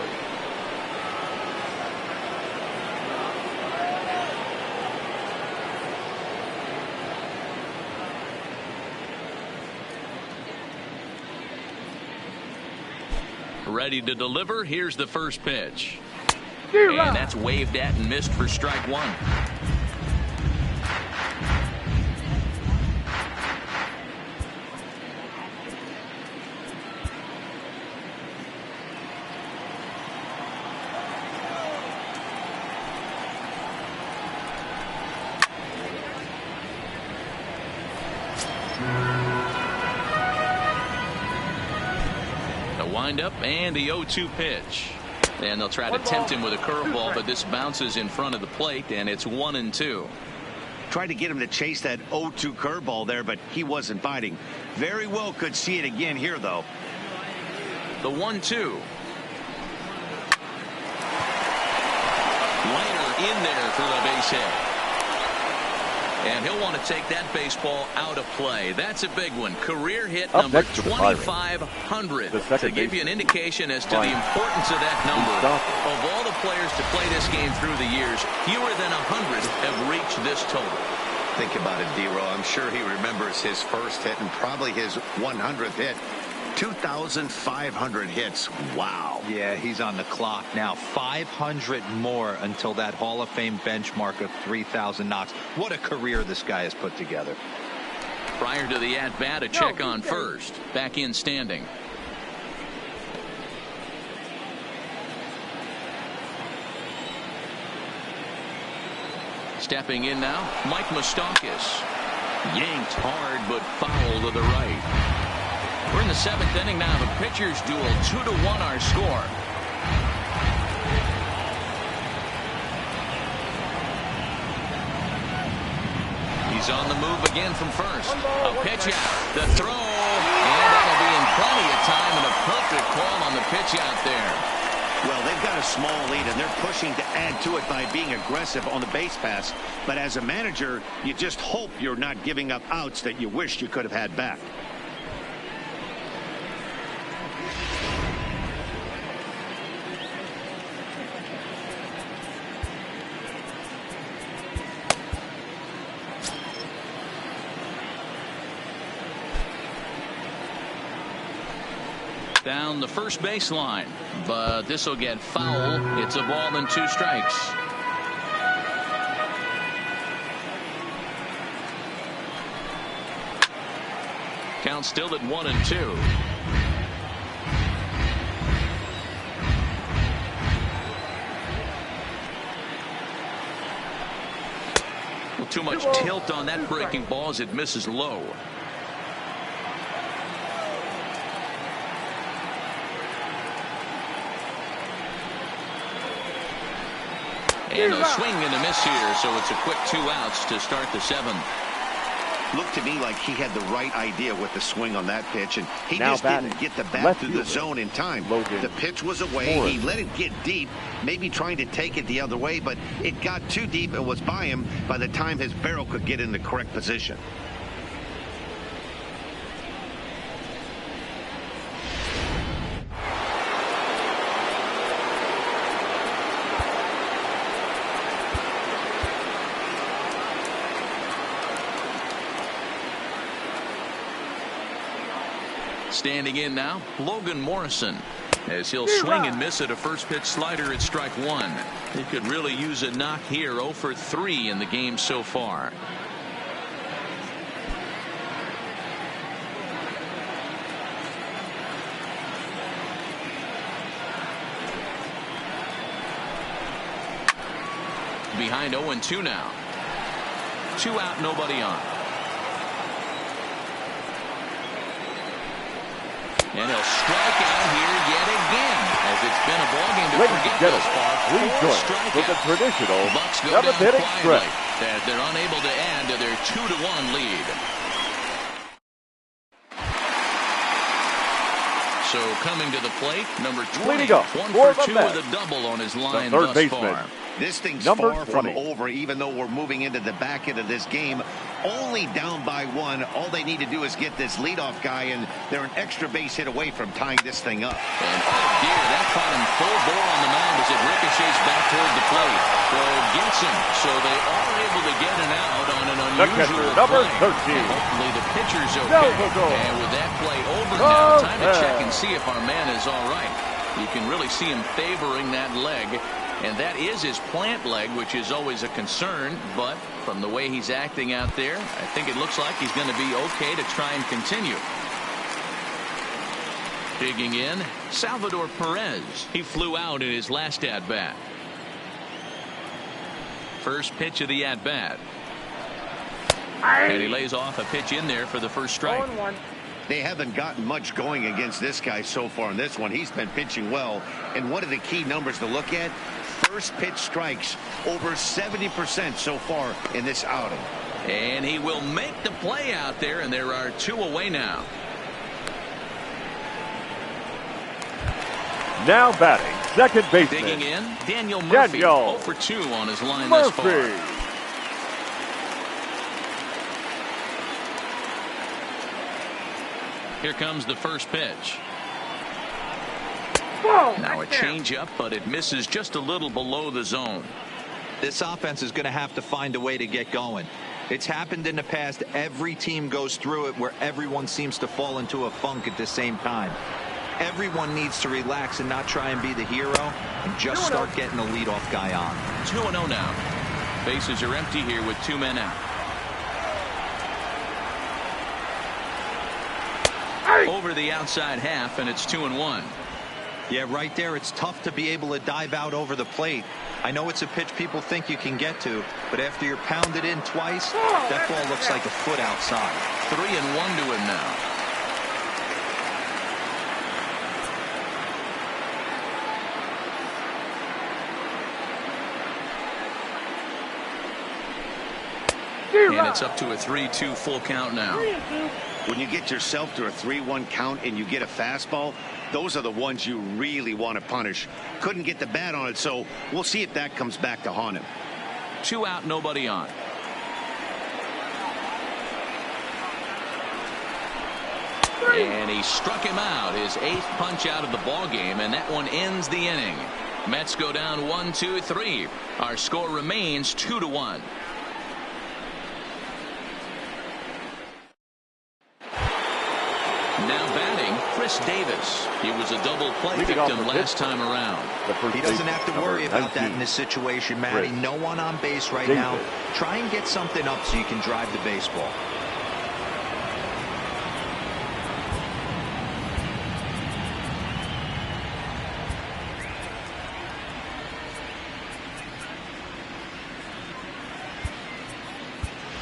Ready to deliver. Here's the first pitch. And that's waved at and missed for strike 1. Up and the 0-2 pitch, and they'll try to tempt him with a curveball, but this bounces in front of the plate, and it's 1-2. Tried to get him to chase that 0-2 curveball there, but he wasn't biting. Very well could see it again here, though. The 1-2. Liner in there for the base hit. And he'll want to take that baseball out of play. That's a big one. Career hit number 2,500. To give you an indication as to the importance of that number. Of all the players to play this game through the years, fewer than 100 have reached this total. Think about it, D-Row. I'm sure he remembers his first hit and probably his 100th hit. 2,500 hits. Wow. Yeah, he's on the clock now. 500 more until that Hall of Fame benchmark of 3,000 knocks. What a career this guy has put together. Prior to the at-bat, a check on first. Back in standing. Stepping in now, Mike Moustakas. Yanked hard, but foul to the right. We're in the 7th inning now. The pitchers duel. 2-1 our score. He's on the move again from first. A pitch out. The throw. And that'll be in plenty of time, and a perfect call on the pitch out there. Well, they've got a small lead, and they're pushing to add to it by being aggressive on the base pass. But as a manager, you just hope you're not giving up outs that you wish you could have had back. Down the first baseline, but this will get foul. It's a ball and 2 strikes. Count still at 1-2. Well, too much tilt on that breaking ball as it misses low. And a swing and a miss here, so it's a quick 2 outs to start the 7th. Looked to me like he had the right idea with the swing on that pitch, and he Now just batting, didn't get the bat left through the fielder, zone in time. Logan The pitch was away. Morris. He let it get deep, maybe trying to take it the other way, but it got too deep and was by him by the time his barrel could get in the correct position. Standing in now, Logan Morrison, as he'll swing and miss at a first pitch slider at strike 1. He could really use a knock here. 0 for 3 in the game so far. Behind 0-2 now. 2 out, nobody on. And he'll strike out here yet again, as it's been a ballgame to forget thus far. 4 strikeouts. With a traditional Bucks go down 7th inning quietly stretch. as they're unable to add to their 2-1 lead. So coming to the plate, number 20, Leading up 1 for for the 2 Mets, with a double on his line third thus baseman, far. This thing's number far from 20. over, even though we're moving into the back end of this game. Only down by 1. All they need to do is get this leadoff guy, and they're an extra base hit away from tying this thing up. And oh dear, that caught him full bore on the mound as it ricochets back toward the plate. Throw gets him, so they are able to get an out on an unusual number play. 13. And hopefully the pitcher's okay. And with that play over now, time to check and see if our man is all right. You can really see him favoring that leg. And that is his plant leg, which is always a concern. But from the way he's acting out there, I think it looks like he's going to be okay to try and continue. Digging in, Salvador Perez. He flew out in his last at-bat. First pitch of the at-bat. And he lays off a pitch in there for the first strike. 0-1. They haven't gotten much going against this guy so far in this one. He's been pitching well. And one of the key numbers to look at, first pitch strikes, over 70% so far in this outing. And he will make the play out there, and there are 2 away now. Now batting, second baseman. Digging in, Daniel Murphy. 0 for 2 on his line thus far. Here comes the first pitch. Now a changeup, but it misses just a little below the zone. This offense is going to have to find a way to get going. It's happened in the past. Every team goes through it where everyone seems to fall into a funk at the same time. Everyone needs to relax and not try and be the hero and just start getting the leadoff guy on. 2-0 now. Bases are empty here with 2 men out. Over the outside half, and it's 2-1. Yeah, right there. It's tough to be able to dive out over the plate. I know it's a pitch people think you can get to, but after you're pounded in twice, that ball looks like a foot outside. 3-1 to him now. And it's up to a 3-2 full count now. When you get yourself to a 3-1 count and you get a fastball, those are the ones you really want to punish. Couldn't get the bat on it, so we'll see if that comes back to haunt him. 2 out, nobody on. And he struck him out, his 8th punch out of the ball game, and that one ends the inning. Mets go down 1-2-3. Our score remains 2-1. Now batting, Chris Davis. He was a double play victim last time around. He doesn't have to worry about that in this situation, Matty. No one on base right now. Try and get something up so you can drive the baseball.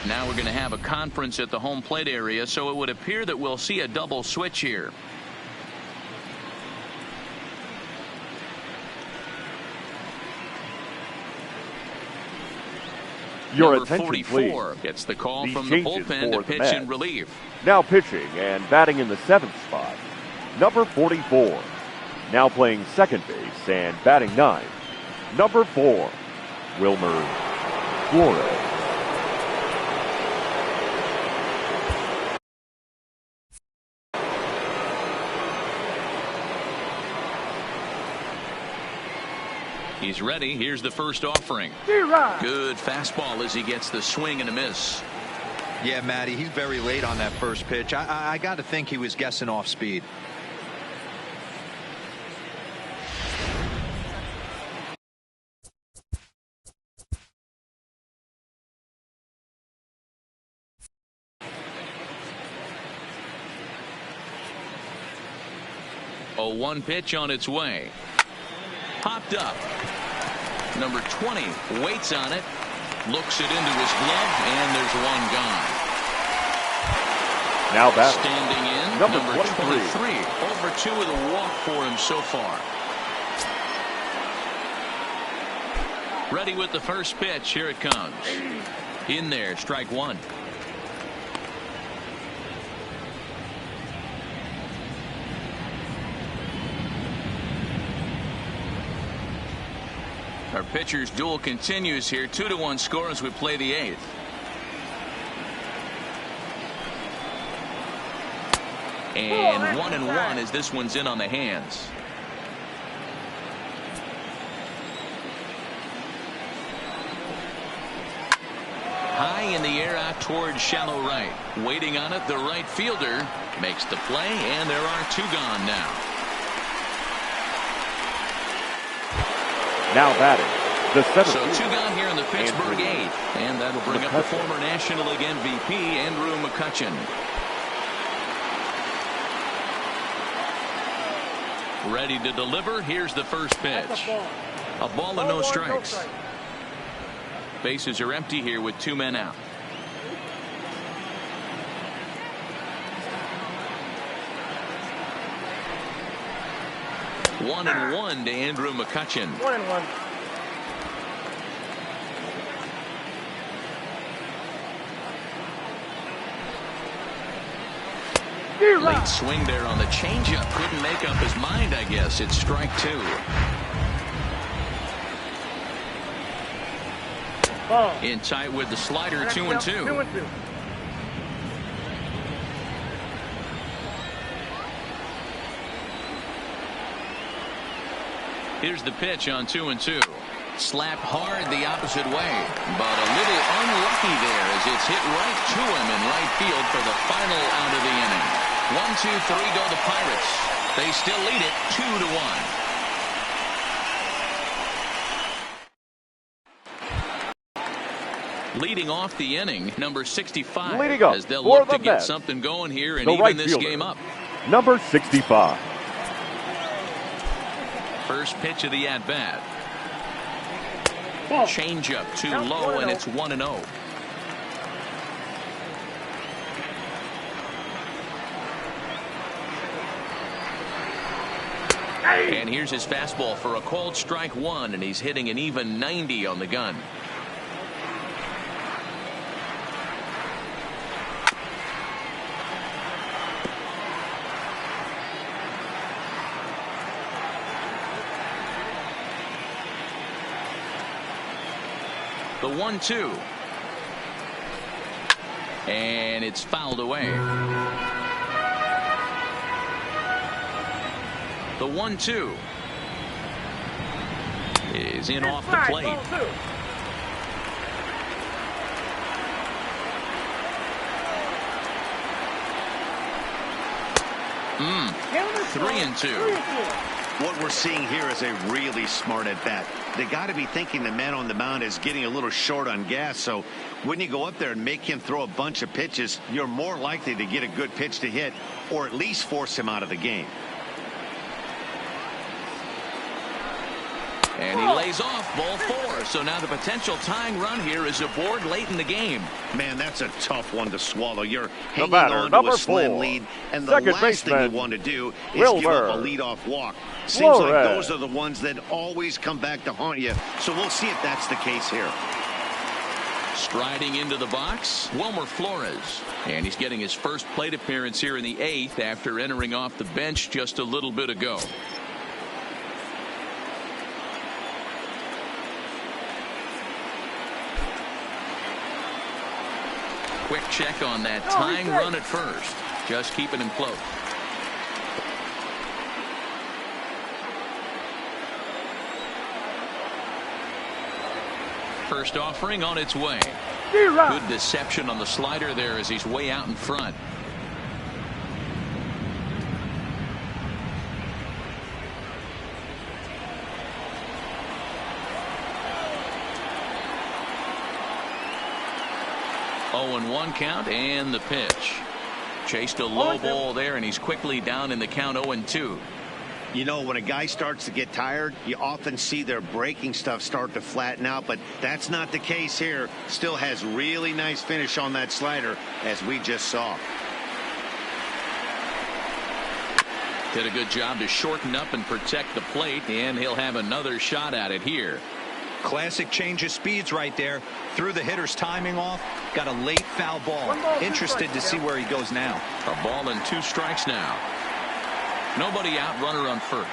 Now we're going to have a conference at the home plate area, so it would appear that we'll see a double switch here. Your Number attention, 44 please. gets the call These from the changes bullpen for to the pitch Mets. in relief. Now pitching and batting in the 7th spot, number 44. Now playing second base and batting 9, number 4, Wilmer Flores. He's ready. Here's the first offering. Good fastball as he gets the swing and a miss. Yeah, Matty, he's very late on that first pitch. I got to think he was guessing off speed. A 1 pitch on its way. Popped up. Number 20 waits on it, looks it into his glove, and there's one gone. Now batting, standing in, number 23. Over 2 with a walk for him so far. Ready with the first pitch. Here it comes. In there, strike 1. Our pitcher's duel continues here. 2-1 score as we play the 8th. And 1-1 as this one's in on the hands. High in the air out towards shallow right. Waiting on it, the right fielder makes the play, and there are 2 gone now. now batting, the 7th. So 2 gone here in the Pittsburgh 8th, and that'll bring up the former National League MVP, Andrew McCutchen. Ready to deliver. Here's the first pitch. A ball and no strikes. Bases are empty here with 2 men out. One and one to Andrew McCutchen. 1-1. Late swing there on the changeup. Couldn't make up his mind, I guess. It's strike 2. In tight with the slider, 2-2. 2-2. Here's the pitch on 2-2. Slapped hard the opposite way, but a little unlucky there as it's hit right to him in right field for the final out of the inning. 1-2-3 go the Pirates. They still lead it 2-1. Leading off the inning, number 65, Leading up as they'll for look the to get Mets, something going here and the even right this fielder, game up. number 65. First pitch of the at-bat. Change-up too low, and it's 1-0. And here's his fastball for a called strike 1, and he's hitting an even 90 on the gun. The 1-2. And it's fouled away. The 1-2 is in off the plate. Three and two. What we're seeing here is a really smart at bat. They got to be thinking the man on the mound is getting a little short on gas. So when you go up there and make him throw a bunch of pitches, you're more likely to get a good pitch to hit or at least force him out of the game. And he lays off ball 4. So now the potential tying run here is aboard late in the game. Man, that's a tough one to swallow. You're hanging batter, on to a slim 4. lead, and the Second last thing you baseman, want to do is Wilmer. give up a leadoff walk. Seems like Flores. those are the ones that always come back to haunt you. So we'll see if that's the case here. Striding into the box, Wilmer Flores. And he's getting his first plate appearance here in the 8th after entering off the bench just a little bit ago. Quick check on that tying run at first. Just keeping him close. First offering on its way. Good deception on the slider there as he's way out in front. Oh, and 1 count and the pitch. Chased a low ball there, and he's quickly down in the count 0-2. You know, when a guy starts to get tired, you often see their breaking stuff start to flatten out, but that's not the case here. Still has really nice finish on that slider, as we just saw. Did a good job to shorten up and protect the plate, and he'll have another shot at it here. Classic change of speeds right there. Threw the hitter's timing off. Got a late foul ball. Interested to see where he goes now. A ball and 2 strikes now. Nobody out, runner on first.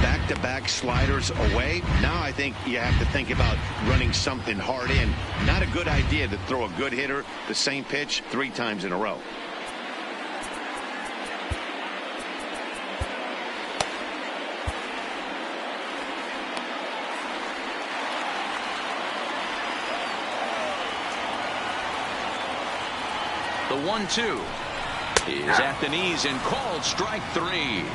Back-to-back sliders away. Now I think you have to think about running something hard in. Not a good idea to throw a good hitter the same pitch 3 times in a row. The 1-2 is at the knees and called strike 3.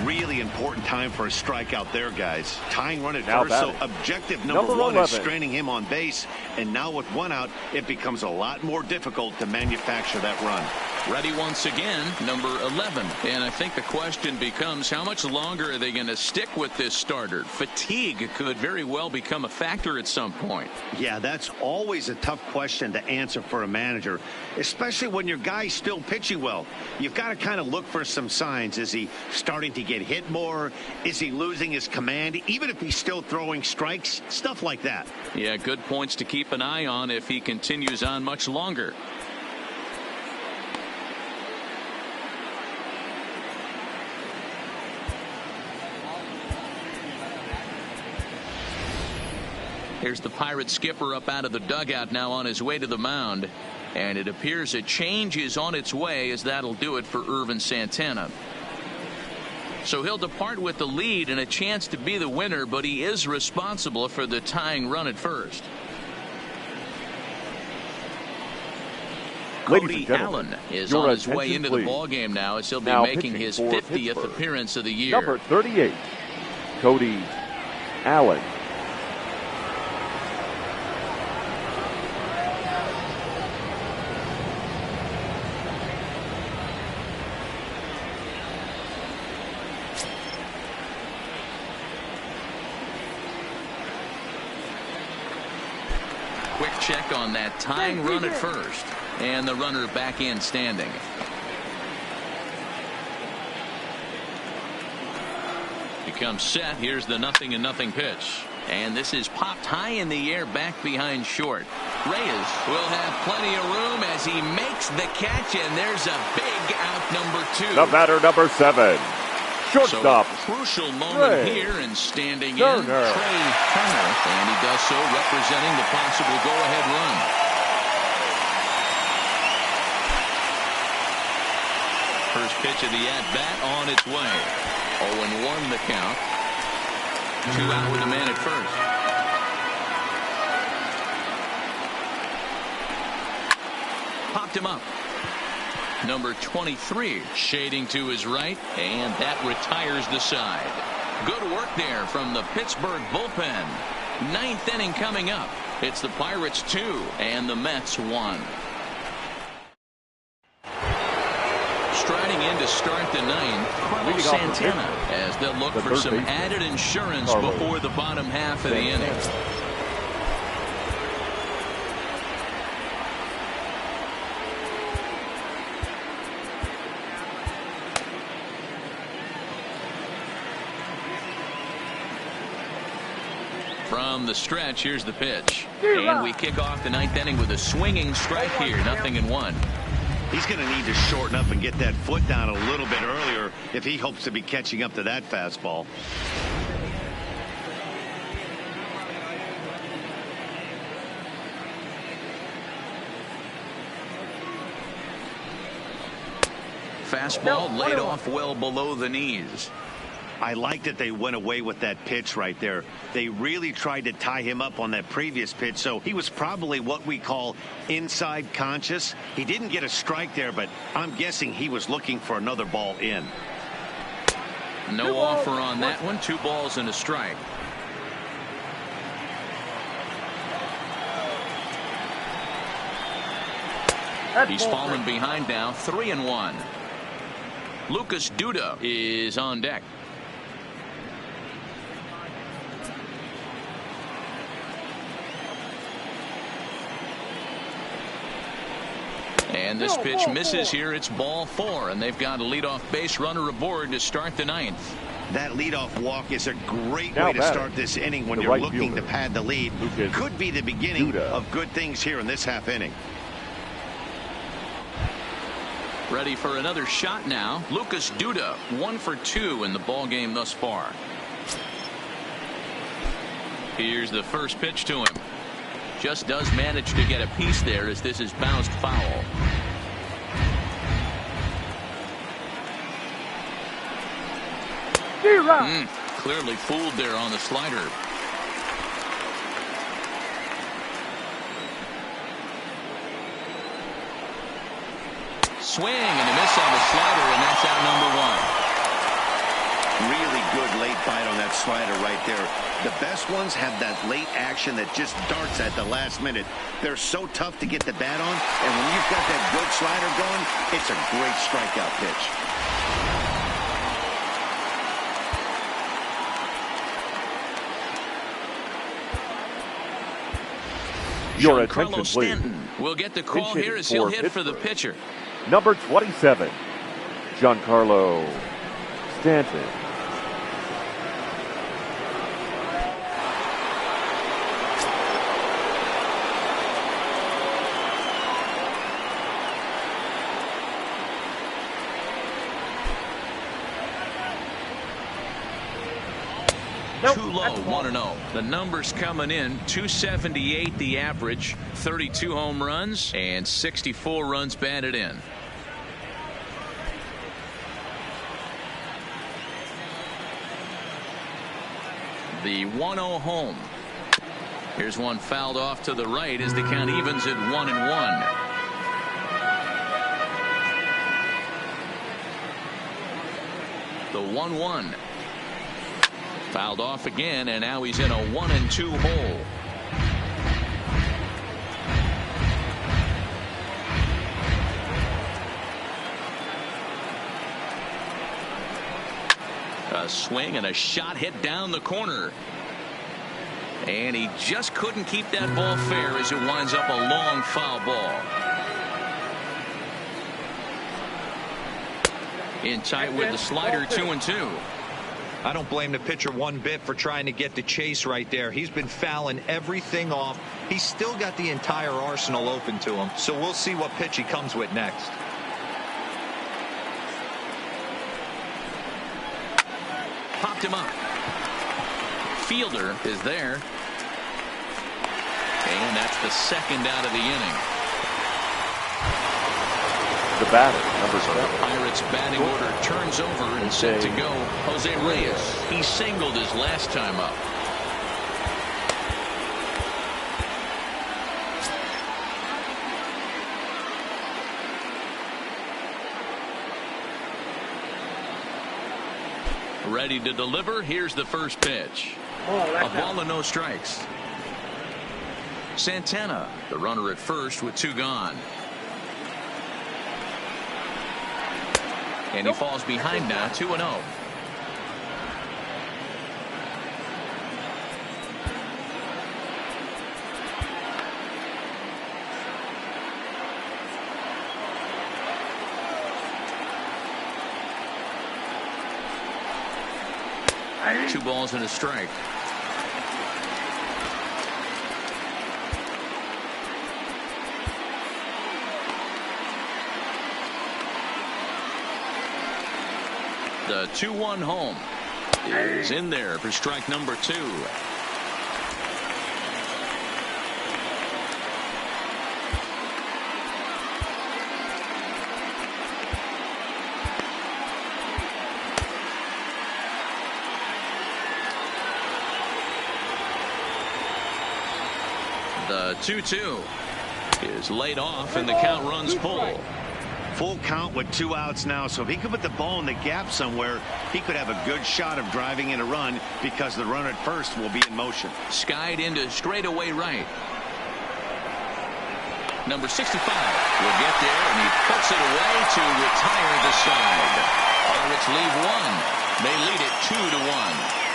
Really important time for a strikeout there, guys. Tying run at Now first, so batting. objective number 1 11. is straining him on base. And now with 1 out, it becomes a lot more difficult to manufacture that run. Ready once again, number 11. And I think the question becomes, how much longer are they going to stick with this starter? Fatigue could very well become a factor at some point. Yeah, that's always a tough question to answer for a manager, especially when your guy's still pitching well. You've got to kind of look for some signs. Is he starting to get hit more? Is he losing his command? Even if he's still throwing strikes, stuff like that. Yeah, good points to keep an eye on if he continues on much longer. Here's the Pirate skipper up out of the dugout now on his way to the mound. And it appears a change is on its way, as that'll do it for Irvin Santana. So he'll depart with the lead and a chance to be the winner, but he is responsible for the tying run at first. Cody Allen is on his way into the ballgame now, as he'll be making his 50th appearance of the year. Number 38, Cody Allen. Quick check on that tying run at first. And the runner back in standing. Becomes set. Here's the 0-0 pitch. And this is popped high in the air back behind short. Reyes will have plenty of room as he makes the catch, and there's a big out number 2. The batter, number 7. Shortstop. So a crucial moment here, and standing in, Trey Turner, and he does so representing the possible go-ahead run. First pitch of the at-bat on its way. 0-1 the count. 2 out with the man at first. Popped him up. Number 23 shading to his right, and that retires the side. Good work there from the Pittsburgh bullpen. 9th inning coming up. It's the Pirates 2 and the Mets 1. Striding in to start the 9th, Carlos Santana, as they'll look for some added insurance before the bottom half of the inning. From the stretch, here's the pitch. And we kick off the 9th inning with a swinging strike here. 0-1. He's going to need to shorten up and get that foot down a little bit earlier if he hopes to be catching up to that fastball. Fastball laid off well below the knees. I like that they went away with that pitch right there. They really tried to tie him up on that previous pitch, so he was probably what we call inside conscious. He didn't get a strike there, but I'm guessing he was looking for another ball in. No offer on that one. 2 balls and a strike. He's fallen behind now. 3-1. Lucas Duda is on deck. And this pitch misses here. It's ball 4, and they've got a leadoff base runner aboard to start the 9th. That leadoff walk is a great way to start this inning when you're looking to pad the lead. Could be the beginning of good things here in this half inning. Ready for another shot now. Lucas Duda, 1 for 2 in the ball game thus far. Here's the first pitch to him. Just does manage to get a piece there as this is bounced foul. Clearly fooled there on the slider. Swing and a miss on the slider, and that's out number 1. Really good late bite on that slider right there. The best ones have that late action that just darts at the last minute. They're so tough to get the bat on, and when you've got that good slider going, it's a great strikeout pitch. Your attention, Carlos please. Stanton will get the call here as he'll hit for the pitcher. Number 27, Giancarlo Stanton. Too low, 1-0. The numbers coming in, 278 the average, 32 home runs, and 64 runs batted in. The 1-0 home. Here's one fouled off to the right as the count evens at 1-1. The 1-1. Fouled off again, and now he's in a 1-2 hole. A swing and a shot hit down the corner. And he just couldn't keep that ball fair as it winds up a long foul ball. In tight with the slider, 2-2. I don't blame the pitcher one bit for trying to get the chase right there. He's been fouling everything off. He's still got the entire arsenal open to him. So we'll see what pitch he comes with next. Popped him up. Fielder is there. And that's the second out of the inning. The batter, number 7. The Pirates batting order turns over and set to go. Jose Reyes. He singled his last time up. Ready to deliver. Here's the first pitch. A ball and no strikes. Santana, the runner at first with 2 gone. And he falls behind now, 2-0. Two balls and a strike. The 2-1 home is in there for strike number 2. The 2-2 is laid off and the count runs full. Full count with 2 outs now, so if he could put the ball in the gap somewhere, he could have a good shot of driving in a run because the runner at first will be in motion. Skied into straightaway right. Number 65 will get there, and he puts it away to retire the side. Pirates leave 1. They lead it 2-1.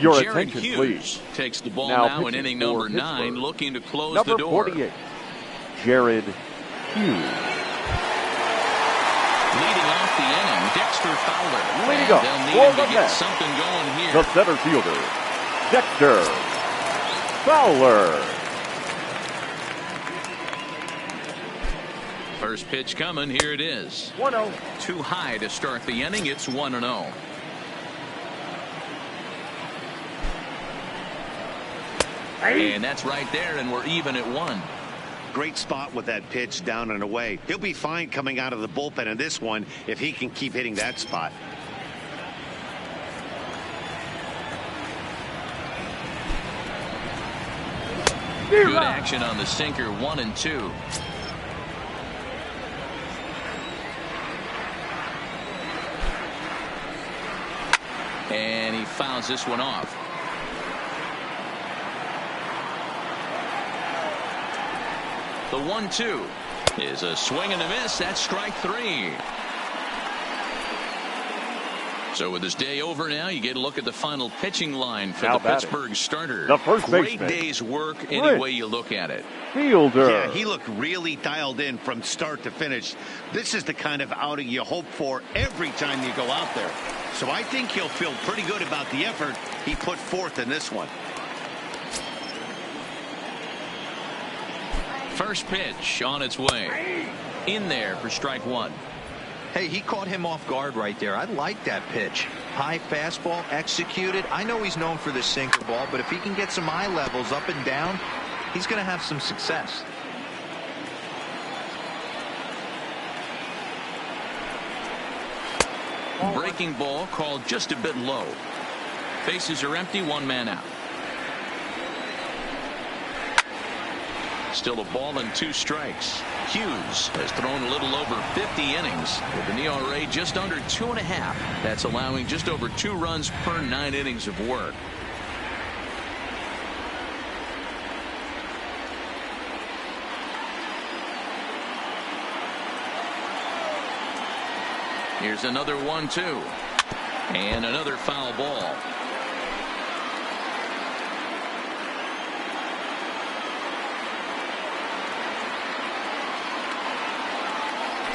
Your Jared attention, Hughes please. takes the ball Now now in inning number 9, looking to close number the door. 48, Jared Hughes. Leading off the inning, Dexter Fowler. Leading And off they'll need for him the to get Mets, something going here. the center fielder, Dexter Fowler. First pitch coming. Here it is. 1-0. Too high to start the inning. It's 1-0. And that's right there, and we're even at 1. Great spot with that pitch down and away. He'll be fine coming out of the bullpen in this one if he can keep hitting that spot. Good action on the sinker. 1-2. And he fouls this one off. The 1-2 is a swing and a miss. That's strike 3. So with this day over now, you get a look at the final pitching line for Now the batting, Pittsburgh starter. the first Great baseman, day's work any way you look at it. Fielder. Yeah, he looked really dialed in from start to finish. This is the kind of outing you hope for every time you go out there. So I think he'll feel pretty good about the effort he put forth in this one. First pitch on its way. In there for strike 1. Hey, he caught him off guard right there. I like that pitch. High fastball executed. I know he's known for the sinker ball, but if he can get some eye levels up and down, he's going to have some success. Breaking ball called just a bit low. Bases are empty. 1 man out. Still a ball and 2 strikes. Hughes has thrown a little over 50 innings with an ERA just under 2.5. That's allowing just over 2 runs per 9 innings of work. Here's another 1-2 and another foul ball.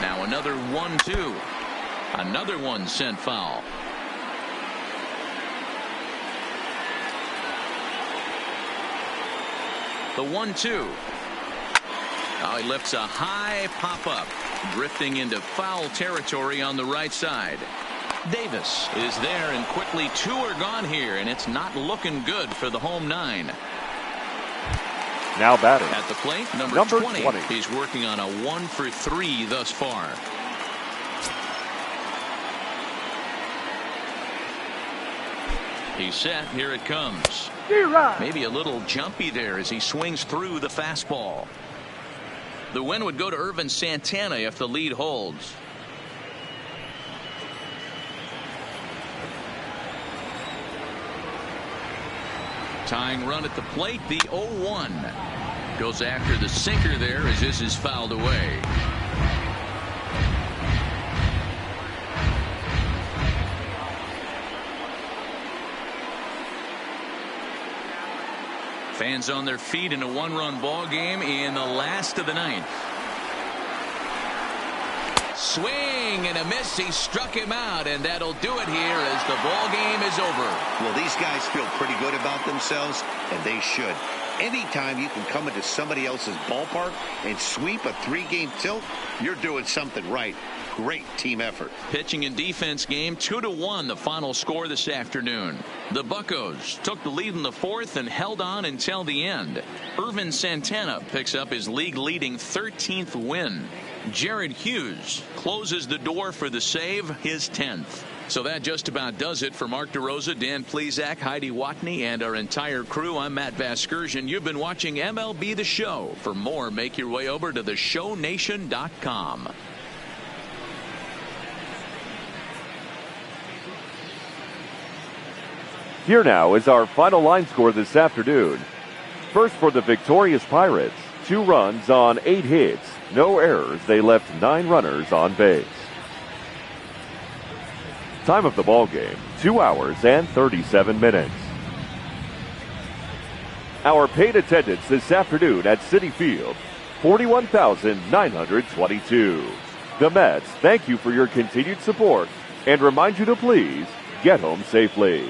Now another 1-2. Another one sent foul. The 1-2. Now he lifts a high pop-up, drifting into foul territory on the right side. Davis is there, and quickly 2 are gone here, and it's not looking good for the home 9. Now batting at the plate, number 20. He's working on a 1-for-3 thus far. He's set. Here it comes. Maybe a little jumpy there as he swings through the fastball. The win would go to Irvin Santana if the lead holds. Tying run at the plate, the 0-1. Goes after the sinker there as this is fouled away. Fans on their feet in a 1-run ball game in the last of the 9th. Swing and a miss. He struck him out, and that'll do it here as the ball game is over. Well, these guys feel pretty good about themselves, and they should. Anytime you can come into somebody else's ballpark and sweep a 3-game tilt, you're doing something right. Great team effort. Pitching and defense game, 2-1 the final score this afternoon. The Buccos took the lead in the 4th and held on until the end. Irvin Santana picks up his league-leading 13th win. Jared Hughes closes the door for the save, his 10th. So that just about does it for Mark DeRosa, Dan Plesac, Heidi Watney, and our entire crew. I'm Matt Vasgersian. You've been watching MLB The Show. For more, make your way over to theshownation.com. Here now is our final line score this afternoon. First for the victorious Pirates, 2 runs on 8 hits, no errors. They left 9 runners on base. Time of the ball game, 2 hours and 37 minutes. Our paid attendance this afternoon at Citi Field, 41,922. The Mets thank you for your continued support and remind you to please get home safely.